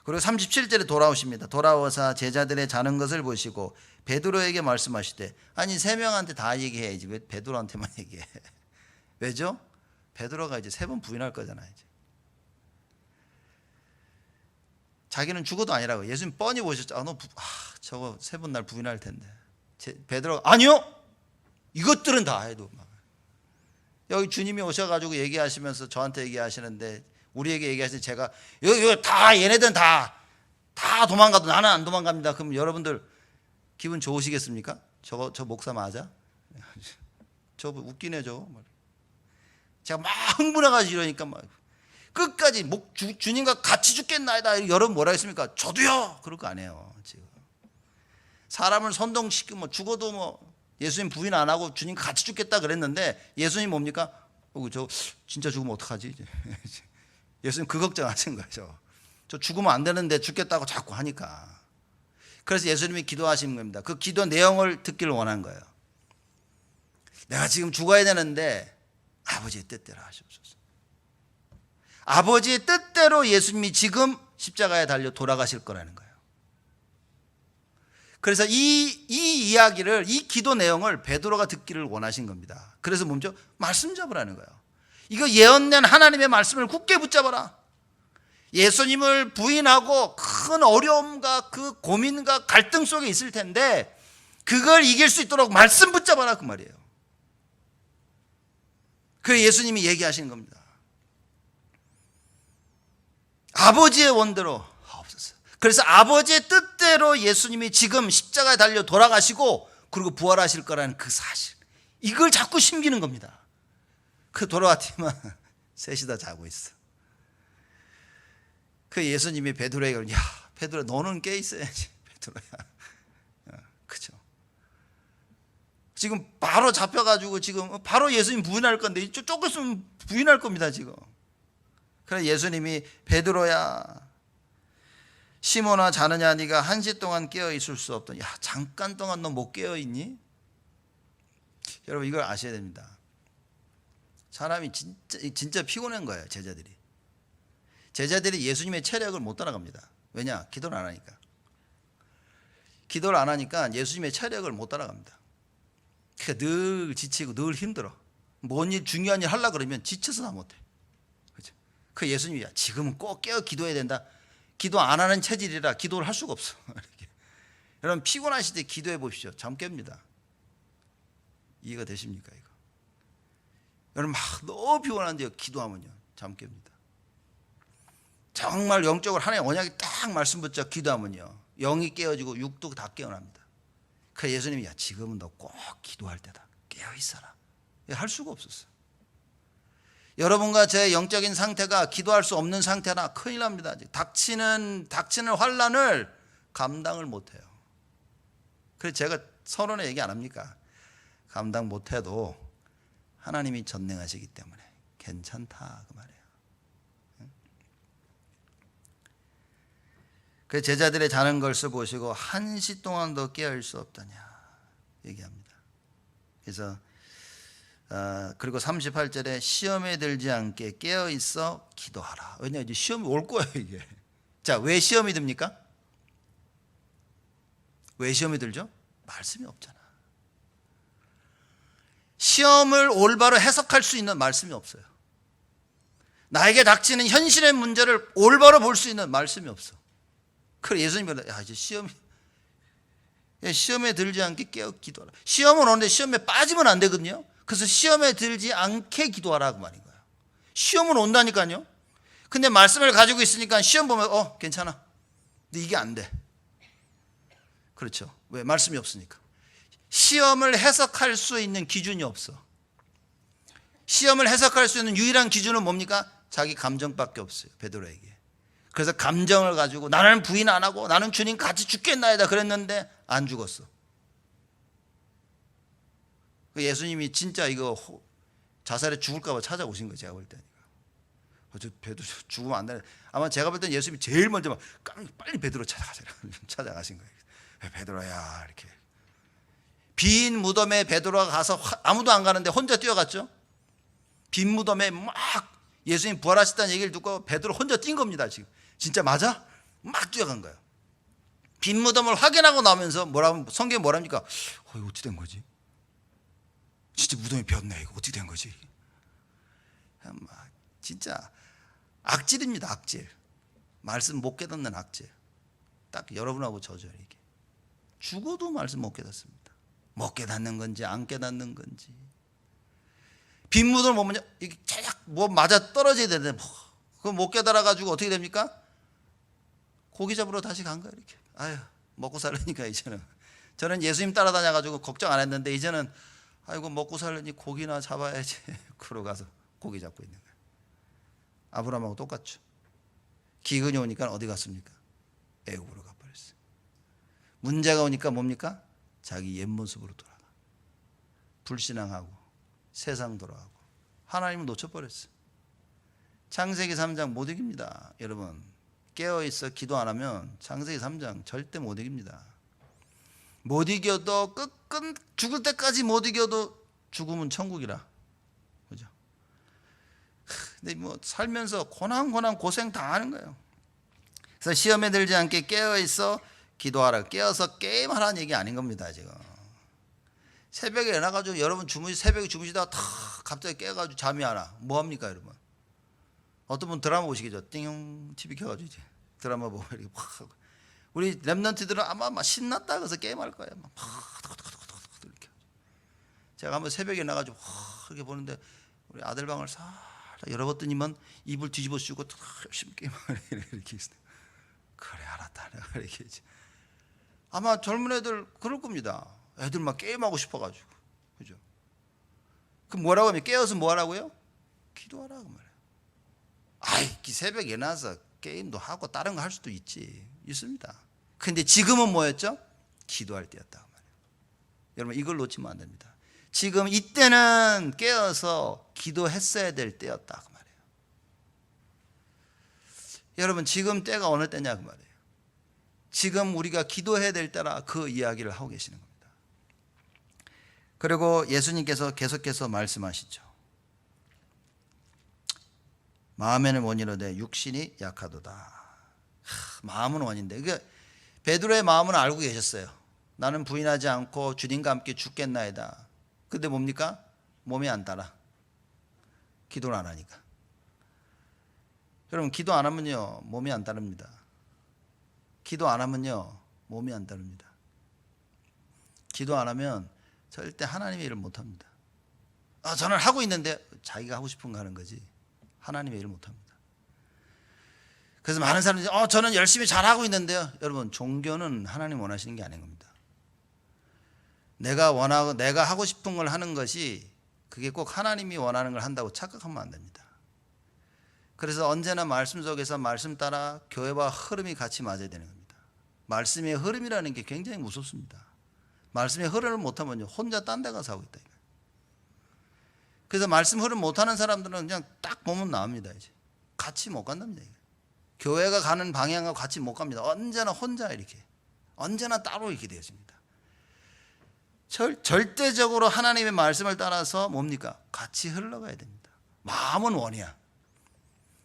그리고 37절에 돌아오십니다. 돌아와서 제자들의 자는 것을 보시고 베드로에게 말씀하시되, 아니 3명한테 다 얘기해야지 왜 베드로한테만 얘기해. 왜죠? 베드로가 이제 3번 부인할 거잖아요. 이제. 자기는 죽어도 아니라고. 예수님 뻔히 보셨죠. 저거 3번 날 부인할 텐데. 베드로가 아니요, 이것들은 다 해도 막. 여기 주님이 오셔가지고 얘기하시면서 저한테 얘기하시는데, 우리에게 얘기하시는데 제가 여기 다 얘네들은 다 도망가도 나는 안 도망갑니다. 그럼 여러분들 기분 좋으시겠습니까? 저 목사 맞아? 저 웃기네 저. 제가 막 흥분해가지고 이러니까 막 끝까지 주님과 같이 죽겠나이다. 여러분 뭐라 했습니까? 저도요. 그럴 거 안 해요. 지금 사람을 선동시키고 뭐 죽어도 뭐 예수님 부인 안 하고 주님 같이 죽겠다 그랬는데 예수님 뭡니까? 저 진짜 죽으면 어떡하지? 예수님 그 걱정하신 거죠. 저 죽으면 안 되는데 죽겠다고 자꾸 하니까. 그래서 예수님이 기도하신 겁니다. 그 기도 내용을 듣기를 원한 거예요. 내가 지금 죽어야 되는데 아버지의 뜻대로 하시옵소서. 아버지의 뜻대로 예수님이 지금 십자가에 달려 돌아가실 거라는 거예요. 그래서 이 이야기를, 이 기도 내용을 베드로가 듣기를 원하신 겁니다. 그래서 먼저 말씀 잡으라는 거예요. 이거 예언된 하나님의 말씀을 굳게 붙잡아라. 예수님을 부인하고 큰 어려움과 그 고민과 갈등 속에 있을 텐데 그걸 이길 수 있도록 말씀 붙잡아라 그 말이에요. 그래서 예수님이 얘기하시는 겁니다. 아버지의 원대로 하옵소서. 그래서 아버지의 뜻대로 예수님이 지금 십자가에 달려 돌아가시고 그리고 부활하실 거라는 그 사실, 이걸 자꾸 심기는 겁니다. 그 돌아왔지만 셋이 다 자고 있어. 그 예수님이 베드로에게, 야 베드로 너는 깨 있어야지. 베드로야. 그죠? 지금 바로 잡혀가지고 지금 바로 예수님 부인할 건데 조금 있으면 부인할 겁니다 지금. 그래서 예수님이 베드로야 시몬아 자느냐, 네가 1시 동안 깨어 있을 수 없더니. 야 잠깐 동안 너 못 깨어 있니? 여러분 이걸 아셔야 됩니다. 사람이 진짜 피곤한 거예요. 제자들이 예수님의 체력을 못 따라갑니다. 왜냐? 기도를 안 하니까. 기도를 안 하니까 예수님의 체력을 못 따라갑니다. 그러니까 늘 지치고 늘 힘들어. 뭔 일, 중요한 일 하려고 그러면 지쳐서 다 못해. 그죠? 그 예수님이 야 지금은 꼭 깨어 기도해야 된다. 기도 안 하는 체질이라 기도를 할 수가 없어. 여러분 피곤하실 때 기도해 보십시오. 잠 깹니다. 이해가 되십니까 이거? 여러분 막 너무 피곤한데요 기도하면요 잠 깹니다. 정말 영적으로 하나님의 언약이 딱 말씀 붙잡 기도하면요 영이 깨어지고 육도 다 깨어납니다. 그래서 예수님이 야 지금은 너 꼭 기도할 때다. 깨어 있어라. 할 수가 없었어요. 여러분과 제 영적인 상태가 기도할 수 없는 상태나 큰일 납니다. 닥치는 환난을 감당을 못해요. 그래서 제가 서론에 얘기 안 합니까? 감당 못해도 하나님이 전능하시기 때문에 괜찮다 그 말이에요. 그 제자들의 자는 것을 보시고 1시 동안도 깨어있을 수 없다냐 얘기합니다. 그래서 그리고 38절에 시험에 들지 않게 깨어 있어 기도하라. 왜냐 이제 시험이 올 거예요 이게. 자, 왜 시험이 듭니까? 왜 시험이 들죠? 말씀이 없잖아. 시험을 올바로 해석할 수 있는 말씀이 없어요. 나에게 닥치는 현실의 문제를 올바로 볼 수 있는 말씀이 없어. 그래 예수님이 야 이제 시험에 들지 않게 깨어 기도하라. 시험은 오는데 시험에 빠지면 안 되거든요. 그래서 시험에 들지 않게 기도하라 그 말인 거예요. 시험은 온다니까요. 근데 말씀을 가지고 있으니까 시험 보면 괜찮아. 근데 이게 안 돼. 그렇죠. 왜? 말씀이 없으니까. 시험을 해석할 수 있는 기준이 없어. 시험을 해석할 수 있는 유일한 기준은 뭡니까? 자기 감정밖에 없어요. 베드로에게. 그래서 감정을 가지고 나는 부인 안 하고 나는 주님 같이 죽겠나이다 그랬는데 안 죽었어. 예수님이 진짜 이거 자살에 죽을까 봐 찾아오신 거예요. 제가 볼 때. 저 베드로 죽으면 안 되네. 아마 제가 볼 때 예수님이 제일 먼저 막 빨리 베드로 찾아가신 거예요. 베드로야 이렇게. 빈 무덤에 베드로가 가서 아무도 안 가는데 혼자 뛰어갔죠. 빈 무덤에 막 예수님 부활하셨다는 얘기를 듣고 베드로 혼자 뛴 겁니다. 지금 진짜 맞아? 막 뛰어간 거예요. 빈 무덤을 확인하고 나오면서 성경에 뭐랍니까? 이거 어떻게 된 거지? 진짜 무덤이 비었네. 이거 어떻게 된 거지? 진짜 악질입니다. 악질. 말씀 못 깨닫는 악질. 딱 여러분하고 저죠. 이게 죽어도 말씀 못 깨닫습니다. 못 깨닫는 건지 안 깨닫는 건지. 빈 무덤을 보면 이게 제작 맞아 떨어져야 되는데 그거 못 깨달아 가지고 어떻게 됩니까? 고기 잡으러 다시 간 거예요. 이렇게. 아유 먹고 살려니까 이제는. 저는 예수님 따라다녀 가지고 걱정 안 했는데 이제는 아이고 먹고 살려니 고기나 잡아야지. 그러고 가서 고기 잡고 있는 거예요. 아브라함하고 똑같죠. 기근이 오니까 어디 갔습니까? 애굽으로 가버렸어요. 문제가 오니까 뭡니까? 자기 옛 모습으로 돌아가. 불신앙하고 세상 돌아가고 하나님을 놓쳐버렸어요. 창세기 3장 못 이깁니다. 여러분 깨어있어 기도 안 하면 창세기 3장 절대 못 이깁니다. 못 이겨도 끝 죽을 때까지 못 이겨도 죽음은 천국이라. 그죠? 근데 살면서 고난 고생 다 하는 거예요. 그래서 시험에 들지 않게 깨어있어 기도하라. 깨어서 게임하라는 얘기 아닌 겁니다. 지금 새벽에 일어나가지고 여러분 새벽에 주무시다가 탁 갑자기 깨가지고 잠이 안 와. 뭐합니까 여러분? 어떤 분 드라마 보시겠죠. 띵용 TV 켜가지고 이제 드라마 보고 이렇게 막 하고. 우리 랩런트들은 아마 막 신났다 그래서 게임할 거예요. 막 이렇게. 제가 한번 새벽에 나가지고 이렇게 보는데 우리 아들 방을 살짝 열어봤더니만 이불 뒤집어 쓰고 열심히 게임을 이렇게 있어요. 그래 알았다 내가 이렇게 이제. 아마 젊은 애들 그럴 겁니다. 애들 막 게임하고 싶어가지고. 그죠? 그럼 뭐라고 하면 깨어서 뭐 하라고요? 기도하라고 말해요. 새벽에 일어나서 게임도 하고 다른 거 할 수도 있습니다. 근데 지금은 뭐였죠? 기도할 때였다고 말해요. 여러분 이걸 놓치면 안 됩니다. 지금 이때는 깨어서 기도했어야 될 때였다고 말해요. 여러분 지금 때가 어느 때냐 그 말이에요. 지금 우리가 기도해야 될 때라 그 이야기를 하고 계시는 겁니다. 그리고 예수님께서 계속해서 말씀하시죠. 마음에는 원이로되 육신이 약하도다. 마음은 원인데 그러니까 베드로의 마음은 알고 계셨어요. 나는 부인하지 않고 주님과 함께 죽겠나이다. 근데 뭡니까? 몸이 안 따라. 기도를 안 하니까. 여러분 기도 안 하면요 몸이 안 따릅니다. 기도 안 하면요 몸이 안 따릅니다. 기도 안 하면 절대 하나님의 일을 못합니다. 저는 하고 있는데 자기가 하고 싶은 거 하는 거지 하나님의 일을 못합니다. 그래서 많은 사람들이 저는 열심히 잘하고 있는데요. 여러분 종교는 하나님 원하시는 게 아닌 겁니다. 내가 원하고 내가 하고 싶은 걸 하는 것이 그게 꼭 하나님이 원하는 걸 한다고 착각하면 안 됩니다. 그래서 언제나 말씀 속에서 말씀 따라 교회와 흐름이 같이 맞아야 되는 겁니다. 말씀의 흐름이라는 게 굉장히 무섭습니다. 말씀의 흐름을 못하면요 혼자 딴 데 가서 하고 있다. 그래서 말씀 흐름 못하는 사람들은 그냥 딱 보면 나옵니다. 이제 같이 못 간답니다. 교회가 가는 방향하고 같이 못 갑니다. 언제나 혼자 이렇게 언제나 따로 이렇게 되어집니다. 절대적으로 하나님의 말씀을 따라서 뭡니까? 같이 흘러가야 됩니다. 마음은 원이야.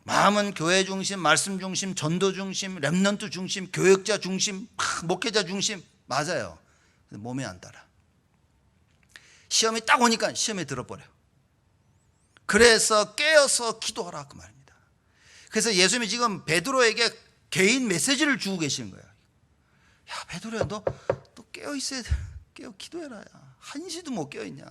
마음은 교회 중심, 말씀 중심, 전도 중심, 렘넌트 중심, 교역자 중심, 목회자 중심 맞아요. 근데 몸이 안 따라. 시험이 딱 오니까 시험에 들어버려. 그래서 깨어서 기도하라 그 말입니다. 그래서 예수님이 지금 베드로에게 개인 메시지를 주고 계시는 거예요. 야 베드로야 너 깨어 있어야 돼. 깨어 기도해라. 한시도 못 깨어 있냐.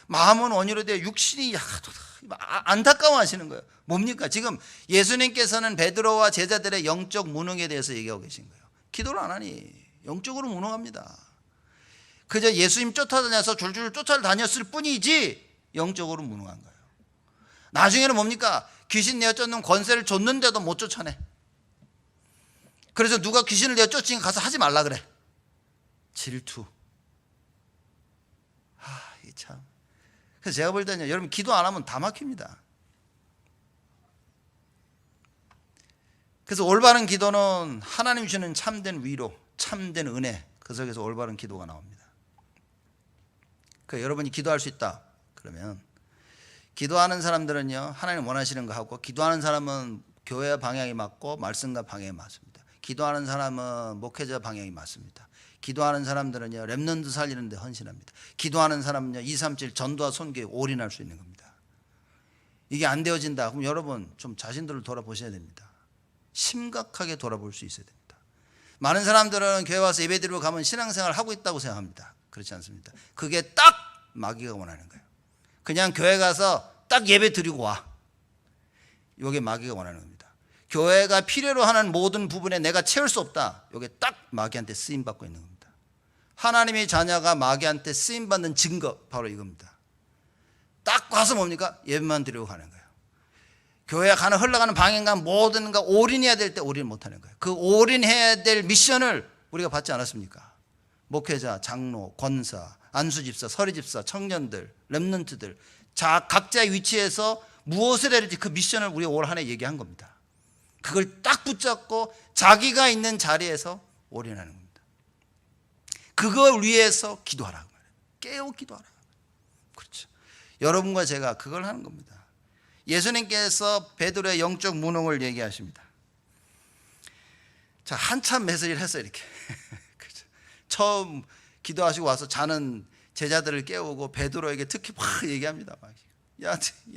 마음은 원이로되 육신이 약하도다. 안타까워하시는 거예요. 뭡니까? 지금 예수님께서는 베드로와 제자들의 영적 무능에 대해서 얘기하고 계신 거예요. 기도를 안 하니 영적으로 무능합니다. 그저 예수님 쫓아다녀서 줄줄 쫓아다녔을 뿐이지 영적으로 무능한 거예요. 나중에는 뭡니까? 귀신 내어 쫓는 권세를 줬는데도 못 쫓아내. 그래서 누가 귀신을 내어 쫓으니까 가서 하지 말라 그래. 질투. 이 참. 그래서 제가 볼 때는 여러분 기도 안 하면 다 막힙니다. 그래서 올바른 기도는 하나님 주시는 참된 위로, 참된 은혜, 그 속에서 올바른 기도가 나옵니다. 여러분이 기도할 수 있다 그러면 기도하는 사람들은요 하나님 원하시는 거 하고, 기도하는 사람은 교회 방향이 맞고 말씀과 방향이 맞습니다. 기도하는 사람은 목회자 방향이 맞습니다. 기도하는 사람들은요 렘넌트 살리는 데 헌신합니다. 기도하는 사람은요 237 전도와 선교에 올인할 수 있는 겁니다. 이게 안 되어진다 그럼 여러분 좀 자신들을 돌아보셔야 됩니다. 심각하게 돌아볼 수 있어야 됩니다. 많은 사람들은 교회 와서 예배드리고 가면 신앙생활을 하고 있다고 생각합니다. 그렇지 않습니다. 그게 딱 마귀가 원하는 거예요. 그냥 교회 가서 딱 예배 드리고 와. 이게 마귀가 원하는 겁니다. 교회가 필요로 하는 모든 부분에 내가 채울 수 없다. 이게 딱 마귀한테 쓰임받고 있는 겁니다. 하나님의 자녀가 마귀한테 쓰임받는 증거 바로 이겁니다. 딱 가서 뭡니까? 예배만 드리고 가는 거예요. 교회가 가는 흘러가는 방향과 모든 가 올인해야 될 때 올인 못하는 거예요. 그 올인해야 될 미션을 우리가 받지 않았습니까? 목회자, 장로, 권사, 안수집사, 서리집사, 청년들, 렘넌트들 각자의 위치에서 무엇을 해야 될지 그 미션을 우리가 올 한 해 얘기한 겁니다. 그걸 딱 붙잡고 자기가 있는 자리에서 올인하는 겁니다. 그걸 위해서 기도하라고 말해요. 깨어 기도하라. 그렇죠. 여러분과 제가 그걸 하는 겁니다. 예수님께서 베드로의 영적 무능을 얘기하십니다. 자, 한참 메시지를 했어요, 이렇게. 그렇죠. 처음 기도하시고 와서 자는 제자들을 깨우고 베드로에게 특히 막 얘기합니다. 막.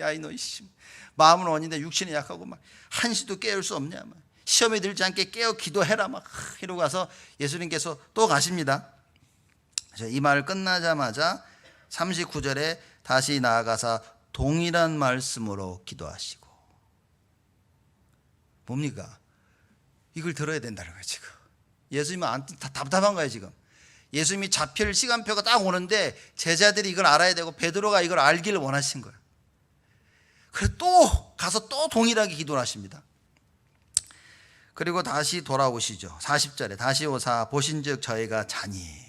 야, 이너 이씨. 마음은 원인데 육신이 약하고 막 한시도 깨울 수 없냐. 막. 시험에 들지 않게 깨어 기도해라. 막 이러고 가서 예수님께서 또 가십니다. 이 말 끝나자마자 39절에 다시 나아가사 동일한 말씀으로 기도하시고. 뭡니까? 이걸 들어야 된다는 거예요, 지금. 예수님은 다 답답한 거예요, 지금. 예수님이 잡힐 시간표가 딱 오는데 제자들이 이걸 알아야 되고 베드로가 이걸 알기를 원하신 거예요. 그래서 또 가서 또 동일하게 기도를 하십니다. 그리고 다시 돌아오시죠. 40절에 다시 오사 보신즉 저희가 자니.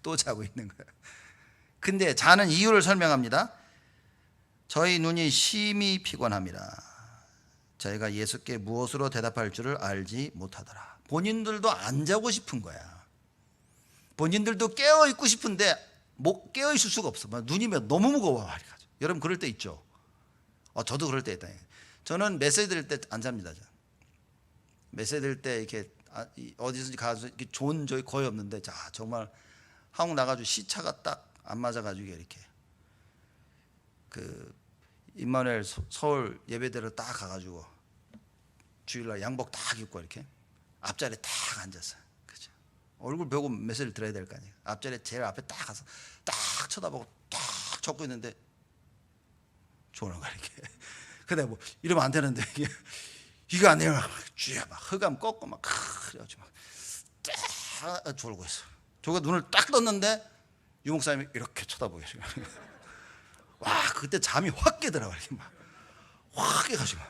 또 자고 있는 거예요. 근데 자는 이유를 설명합니다. 저희 눈이 심히 피곤함이라 저희가 예수께 무엇으로 대답할 줄을 알지 못하더라. 본인들도 안 자고 싶은 거야. 본인들도 깨어있고 싶은데 깨어있을 수가 없어. 눈이 너무 무거워. 여러분 그럴 때 있죠. 저도 그럴 때 있다. 저는 메시지 들을 때 안 잡니다. 메시지 들을 때 이렇게 어디든지 가서 이렇게 좋은 적이 거의 없는데, 자 정말 한국 나가지고 시차가 딱 안 맞아가지고 이렇게 그 임마누엘 서울 예배대로 딱 가가지고 주일날 양복 딱 입고 이렇게 앞자리에 딱 앉았어. 그죠? 얼굴 보고 메시지를 들어야 될 거 아니에요. 앞자리에 제일 앞에 딱 가서 딱 쳐다보고 딱 적고 있는데 좋은 거야 이렇게. 근데 뭐 이러면 안 되는데 이게 안 되면 쥐야 막 흑암 꺾고 막 그래가지고 막딱 졸고 있어. 저가 눈을 딱 떴는데 유목사님이 이렇게 쳐다보고 계시고. 와 그때 잠이 확 깨더라고. 이렇게 막 확 깨가지고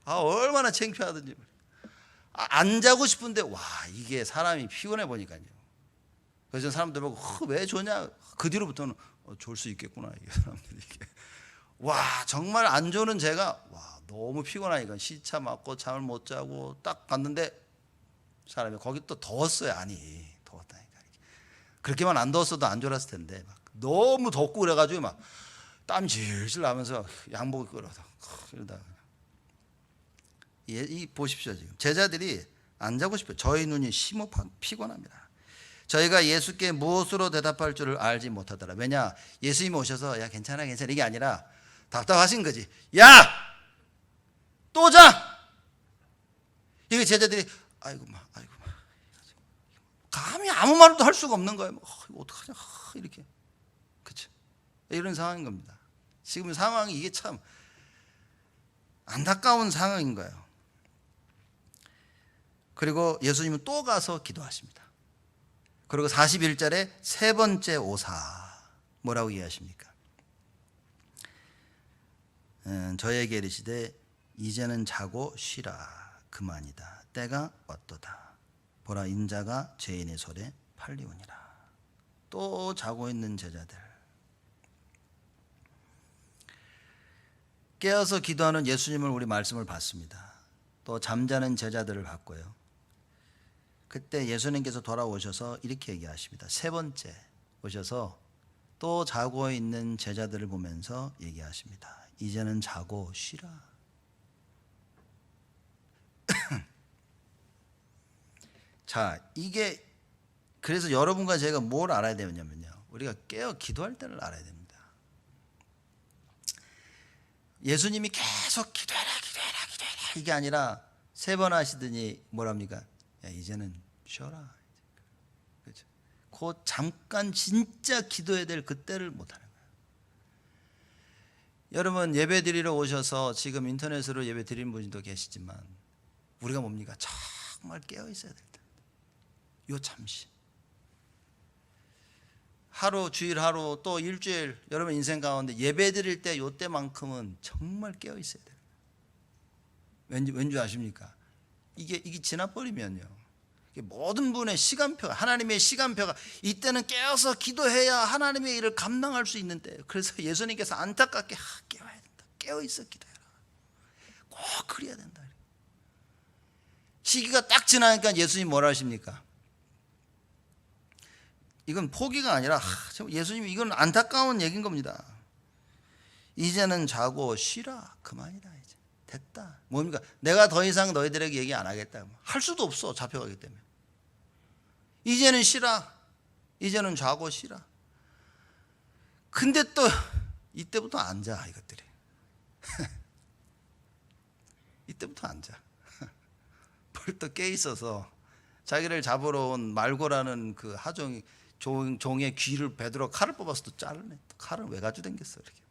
얼마나 창피하든지. 안 자고 싶은데 와 이게 사람이 피곤해 보니까요. 그래서 사람들 보고 왜 좋냐. 그 뒤로부터는 졸 수 있겠구나 이게 사람들이 이게. 와 정말 안 좋은 제가 와 너무 피곤하니까 시차 맞고 잠을 못 자고 딱 갔는데 사람이 거기 또 더웠어요. 아니 더웠다니까. 그렇게만 안 더웠어도 안 졸았을 텐데 막 너무 덥고 그래가지고 막 땀 질질 나면서 양복을 끌어서 이러다가 이 보십시오. 지금 제자들이 안 자고 싶어요. 저희 눈이 심히 피곤합니다. 저희가 예수께 무엇으로 대답할 줄을 알지 못하더라. 왜냐 예수님이 오셔서 야 괜찮아 이게 아니라 답답하신 거지. 야 또 자. 이게 제자들이 아이고 막 감히 아무 말도 할 수가 없는 거예요. 이거 어떡하냐 이렇게. 그렇죠. 이런 상황인 겁니다. 지금 상황이 이게 참 안타까운 상황인 거예요. 그리고 예수님은 또 가서 기도하십니다. 그리고 41절에 세 번째 오사 뭐라고 이해하십니까? 저에게 이르시되 이제는 자고 쉬라 그만이다. 때가 왔도다. 보라 인자가 죄인의 손에 팔리오니라. 또 자고 있는 제자들, 깨어서 기도하는 예수님을 우리 말씀을 봤습니다. 또 잠자는 제자들을 봤고요. 그때 예수님께서 돌아오셔서 이렇게 얘기하십니다. 세 번째 오셔서 또 자고 있는 제자들을 보면서 얘기하십니다. 이제는 자고 쉬라. 자, 이게 그래서 여러분과 제가 뭘 알아야 되냐면요, 우리가 깨어 기도할 때를 알아야 됩니다. 예수님이 계속 기도해라 이게 아니라 세 번 하시더니 뭐랍니까? 야, 이제는 쉬어라. 그렇죠? 그 잠깐 진짜 기도해야 될 그때를 못하는 거예요. 여러분 예배 드리러 오셔서 지금 인터넷으로 예배 드리는 분도 계시지만 우리가 뭡니까? 정말 깨어 있어야 될 텐데. 요 잠시 하루, 주일 하루, 또 일주일, 여러분 인생 가운데 예배 드릴 때 요때만큼은 정말 깨어 있어야 돼요. 왠지 아십니까? 이게 지나버리면요, 모든 분의 시간표가, 하나님의 시간표가 이때는 깨어서 기도해야 하나님의 일을 감당할 수 있는데, 그래서 예수님께서 안타깝게 깨워야 된다. 깨어 있어 기도해라. 꼭 그래야 된다. 시기가 딱 지나니까 예수님 뭐라 하십니까? 이건 포기가 아니라 예수님이 이건 안타까운 얘기인 겁니다. 이제는 자고 쉬라 그만이다. 이제 됐다. 뭡니까? 내가 더 이상 너희들에게 얘기 안 하겠다. 할 수도 없어. 잡혀가기 때문에. 이제는 쉬라. 이제는 자고 쉬라. 근데 또 이때부터 앉아 이것들이. 이때부터 앉아. 벌떡 깨 있어서 자기를 잡으러 온 말고라는 그 하종이 종의 귀를 베들어 칼을 뽑아서 또 자르네. 칼을 왜 가지고 댕겼어 이렇게.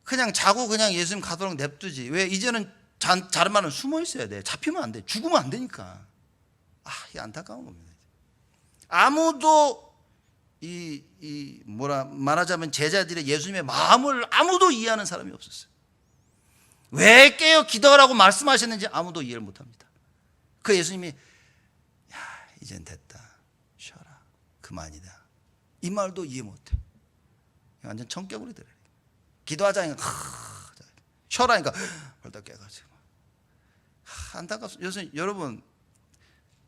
그냥 자고 그냥 예수님 가도록 냅두지. 왜? 이제는 자르면은 숨어 있어야 돼. 잡히면 안 돼. 죽으면 안 되니까. 이게 안타까운 겁니다. 아무도 말하자면 제자들의 예수님의 마음을 아무도 이해하는 사람이 없었어요. 왜 깨어 기도하라고 말씀하셨는지 아무도 이해를 못합니다. 그 예수님이 이젠 됐다. 쉬어라. 그만이다. 이 말도 이해 못해. 완전 성격으로 들어요. 기도하자니까 쉬어라니까 벌떡 깨가지고. 안타깝습니다. 여러분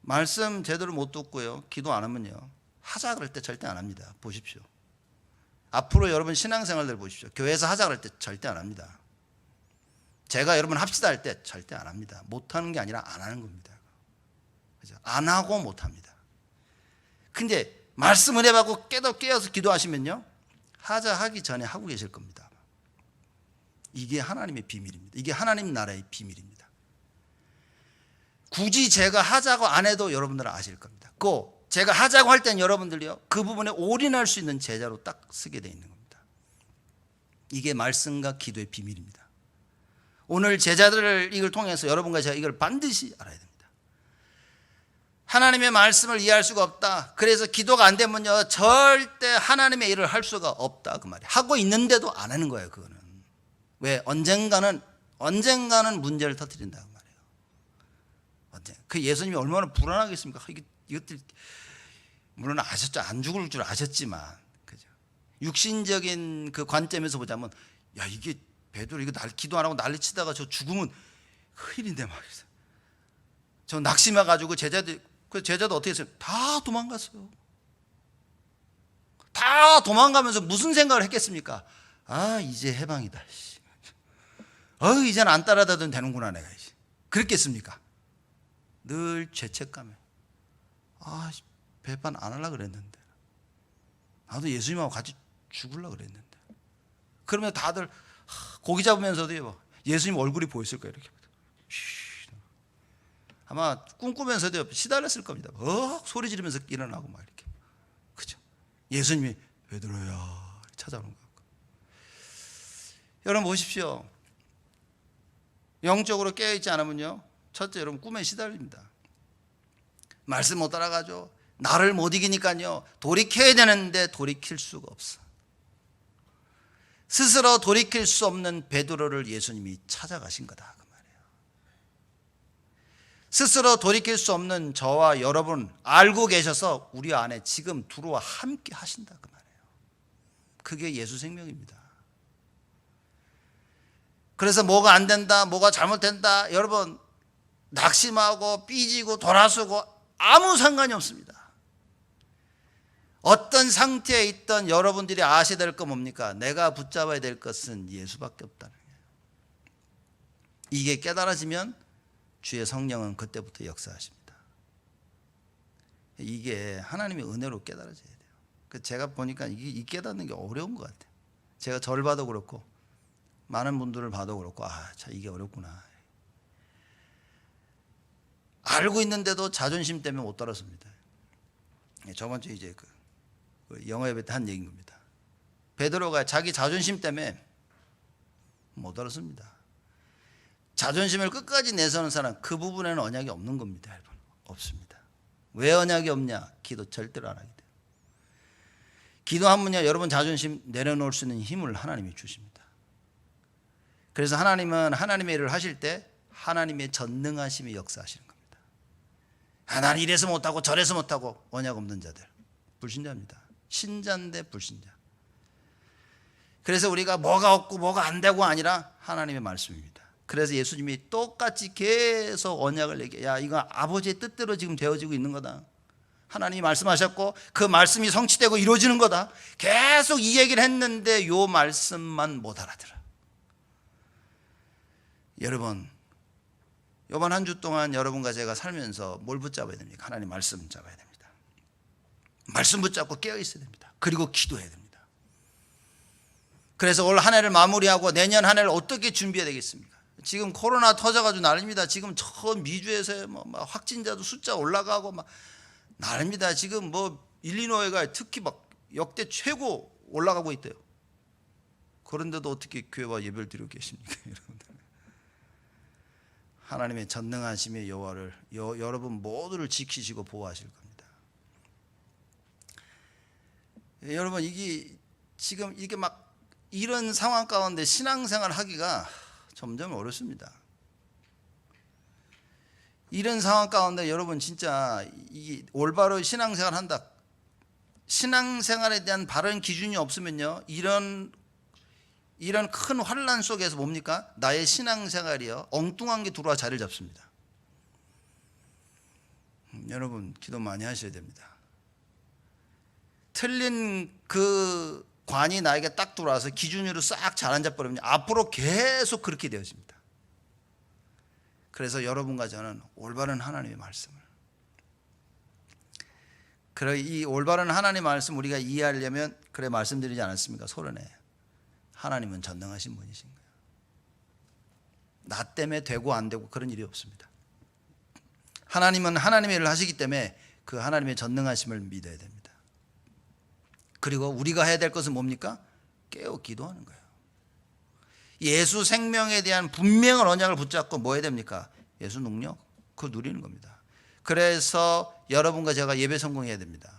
말씀 제대로 못 듣고요, 기도 안 하면요, 하자 그럴 때 절대 안 합니다. 보십시오. 앞으로 여러분 신앙생활들 보십시오. 교회에서 하자 그럴 때 절대 안 합니다. 제가 여러분 합시다 할 때 절대 안 합니다. 못하는 게 아니라 안 하는 겁니다. 그죠? 안 하고 못합니다. 근데 말씀을 해받고 깨어서 기도하시면요, 하자 하기 전에 하고 계실 겁니다. 이게 하나님의 비밀입니다. 이게 하나님 나라의 비밀입니다. 굳이 제가 하자고 안 해도 여러분들은 아실 겁니다. 제가 하자고 할 땐 여러분들이요, 그 부분에 올인할 수 있는 제자로 딱 쓰게 되어 있는 겁니다. 이게 말씀과 기도의 비밀입니다. 오늘 제자들을 이걸 통해서 여러분과 제가 이걸 반드시 알아야 됩니다. 하나님의 말씀을 이해할 수가 없다. 그래서 기도가 안 되면요, 절대 하나님의 일을 할 수가 없다 그 말이에요. 하고 있는데도 안 하는 거예요. 그거는 왜? 언젠가는 문제를 터뜨린다 그 말이에요. 그 예수님이 얼마나 불안하겠습니까? 이것들 물론 아셨죠. 안 죽을 줄 아셨지만, 그죠? 육신적인 그 관점에서 보자면, 야, 이게 베드로 이거 기도 안 하고 난리치다가 저 죽으면 큰일인데 말이죠. 저 낙심해 가지고 제자도 어떻게 했어요? 다 도망갔어요. 다 도망가면서 무슨 생각을 했겠습니까? 이제 해방이다. 이제는 안 따라다녀도 되는구나 내가. 그랬겠습니까? 늘 죄책감에 배반 안 하려고 그랬는데, 나도 예수님하고 같이 죽으려고 그랬는데. 그러면 다들 고기 잡으면서도요, 예수님 얼굴이 보였을 거예요. 이렇게 아마 꿈꾸면서도 시달렸을 겁니다. 소리 지르면서 일어나고 막 이렇게. 그죠? 예수님이 베드로야 찾아오는 것 같고. 여러분 보십시오. 영적으로 깨어있지 않으면요, 첫째 여러분 꿈에 시달립니다. 말씀 못 따라가죠. 나를 못 이기니까요, 돌이켜야 되는데 돌이킬 수가 없어. 스스로 돌이킬 수 없는 베드로를 예수님이 찾아가신 거다 그 말이에요. 스스로 돌이킬 수 없는 저와 여러분 알고 계셔서 우리 안에 지금 들어와 함께 하신다 그 말이에요. 그게 예수 생명입니다. 그래서 뭐가 안 된다, 뭐가 잘못된다, 여러분 낙심하고 삐지고 돌아서고 아무 상관이 없습니다. 어떤 상태에 있던 여러분들이 아셔야 될 거 뭡니까? 내가 붙잡아야 될 것은 예수밖에 없다는 거예요. 이게 깨달아지면 주의 성령은 그때부터 역사하십니다. 이게 하나님의 은혜로 깨달아져야 돼요. 제가 보니까 이 깨닫는 게 어려운 것 같아요. 제가 저를 봐도 그렇고 많은 분들을 봐도 그렇고 참 이게 어렵구나. 알고 있는데도 자존심 때문에 못 따라섭니다. 저번 주에 이제 그 영어 예배 때 한 얘기인 겁니다. 베드로가 자기 자존심 때문에 못 알았습니다. 자존심을 끝까지 내세우는 사람, 그 부분에는 언약이 없는 겁니다. 여러분. 없습니다. 왜 언약이 없냐? 기도 절대로 안 하게 돼요. 기도하면요, 여러분 자존심 내려놓을 수 있는 힘을 하나님이 주십니다. 그래서 하나님은 하나님의 일을 하실 때 하나님의 전능하심이 역사하시는 겁니다. 나는 이래서 못하고 저래서 못하고 언약 없는 자들, 불신자입니다. 신자인데 불신자. 그래서 우리가 뭐가 없고 뭐가 안 되고 아니라 하나님의 말씀입니다. 그래서 예수님이 똑같이 계속 언약을 얘기해. 야, 이거 아버지의 뜻대로 지금 되어지고 있는 거다. 하나님이 말씀하셨고 그 말씀이 성취되고 이루어지는 거다. 계속 이 얘기를 했는데 요 말씀만 못 알아들어. 여러분, 이번 한 주 동안 여러분과 제가 살면서 뭘 붙잡아야 됩니까? 하나님 말씀 잡아야 됩니다. 말씀 붙잡고 깨어 있어야 됩니다. 그리고 기도해야 됩니다. 그래서 올 한 해를 마무리하고 내년 한 해를 어떻게 준비해야 되겠습니까? 지금 코로나 터져가지고 난립니다. 지금 저 미주에서 막 확진자도 숫자 올라가고 막 난립니다. 지금 일리노이가 특히 막 역대 최고 올라가고 있대요. 그런데도 어떻게 교회와 예배를 드리고 계십니까, 여러분들? 하나님의 전능하심의 여호와를 여러분 모두를 지키시고 보호하실 겁니다. 여러분, 이게 지금 이게 막 이런 상황 가운데 신앙생활 하기가 점점 어렵습니다. 이런 상황 가운데 여러분 진짜 이 올바로 신앙생활 한다. 신앙생활에 대한 바른 기준이 없으면요, 이런 큰 환란 속에서 뭡니까? 나의 신앙생활이요, 엉뚱한 게 들어와 자리를 잡습니다. 여러분 기도 많이 하셔야 됩니다. 틀린 그 관이 나에게 딱 들어와서 기준으로 싹 잘 앉아버리면 앞으로 계속 그렇게 되어집니다. 그래서 여러분과 저는 올바른 하나님의 말씀을, 그래 이 올바른 하나님의 말씀 우리가 이해하려면 그래 말씀드리지 않았습니까? 소련에 하나님은 전능하신 분이신 거예요. 나 때문에 되고 안 되고 그런 일이 없습니다. 하나님은 하나님의 일을 하시기 때문에 그 하나님의 전능하심을 믿어야 됩니다. 그리고 우리가 해야 될 것은 뭡니까? 깨어 기도하는 거예요. 예수 생명에 대한 분명한 언약을 붙잡고 뭐 해야 됩니까? 예수 능력, 그거 누리는 겁니다. 그래서 여러분과 제가 예배 성공해야 됩니다.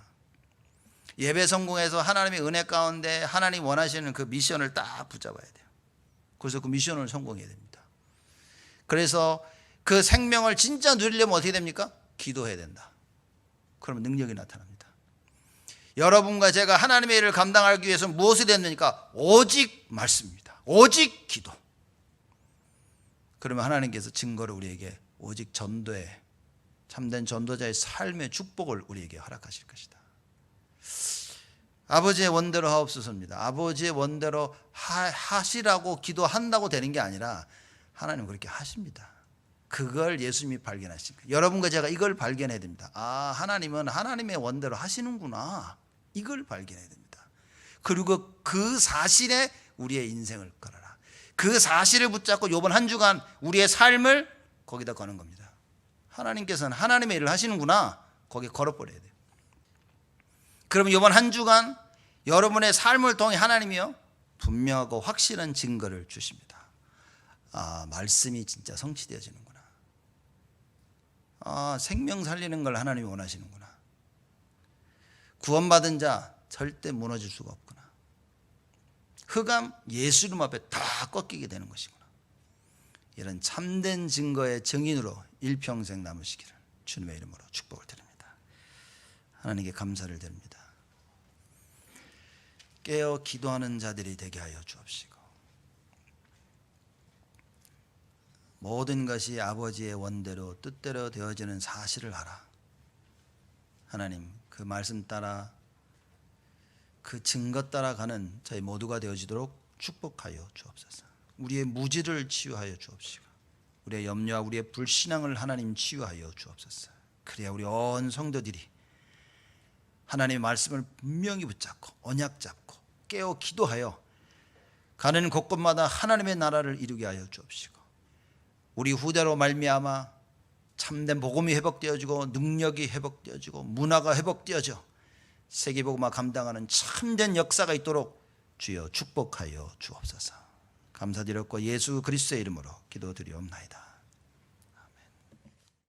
예배 성공해서 하나님의 은혜 가운데 하나님 원하시는 그 미션을 딱 붙잡아야 돼요. 그래서 그 미션을 성공해야 됩니다. 그래서 그 생명을 진짜 누리려면 어떻게 됩니까? 기도해야 된다. 그러면 능력이 나타납니다. 여러분과 제가 하나님의 일을 감당하기 위해서 무엇이 됐습니까? 오직 말씀입니다. 오직 기도. 그러면 하나님께서 증거를 우리에게 오직 전도의 참된 전도자의 삶의 축복을 우리에게 허락하실 것이다. 아버지의 원대로 하옵소서입니다. 아버지의 원대로 하시라고 기도한다고 되는 게 아니라 하나님은 그렇게 하십니다. 그걸 예수님이 발견하신 거예요. 여러분과 제가 이걸 발견해야 됩니다. 하나님은 하나님의 원대로 하시는구나. 이걸 발견해야 됩니다. 그리고 그 사실에 우리의 인생을 걸어라. 그 사실을 붙잡고 이번 한 주간 우리의 삶을 거기다 거는 겁니다. 하나님께서는 하나님의 일을 하시는구나. 거기에 걸어버려야 돼요. 그러면 이번 한 주간 여러분의 삶을 통해 하나님이요, 분명하고 확실한 증거를 주십니다. 말씀이 진짜 성취되어지는구나. 생명 살리는 걸 하나님이 원하시는구나. 구원받은 자 절대 무너질 수가 없구나. 흑암 예수 이름 앞에 다 꺾이게 되는 것이구나. 이런 참된 증거의 증인으로 일평생 남으시기를 주님의 이름으로 축복을 드립니다. 하나님께 감사를 드립니다. 깨어 기도하는 자들이 되게 하여 주옵시고, 모든 것이 아버지의 원대로 뜻대로 되어지는 사실을 알아 하나님, 그 말씀 따라 그 증거 따라 가는 저희 모두가 되어지도록 축복하여 주옵소서. 우리의 무지를 치유하여 주옵시고, 우리의 염려와 우리의 불신앙을 하나님 치유하여 주옵소서. 그래야 우리 온 성도들이 하나님의 말씀을 분명히 붙잡고 언약 잡고 깨어 기도하여 가는 곳곳마다 하나님의 나라를 이루게 하여 주옵시고, 우리 후대로 말미암아 참된 복음이 회복되어지고 능력이 회복되어지고 문화가 회복되어져 세계복음화 감당하는 참된 역사가 있도록 주여 축복하여 주옵소서. 감사드렸고 예수 그리스도의 이름으로 기도드리옵나이다.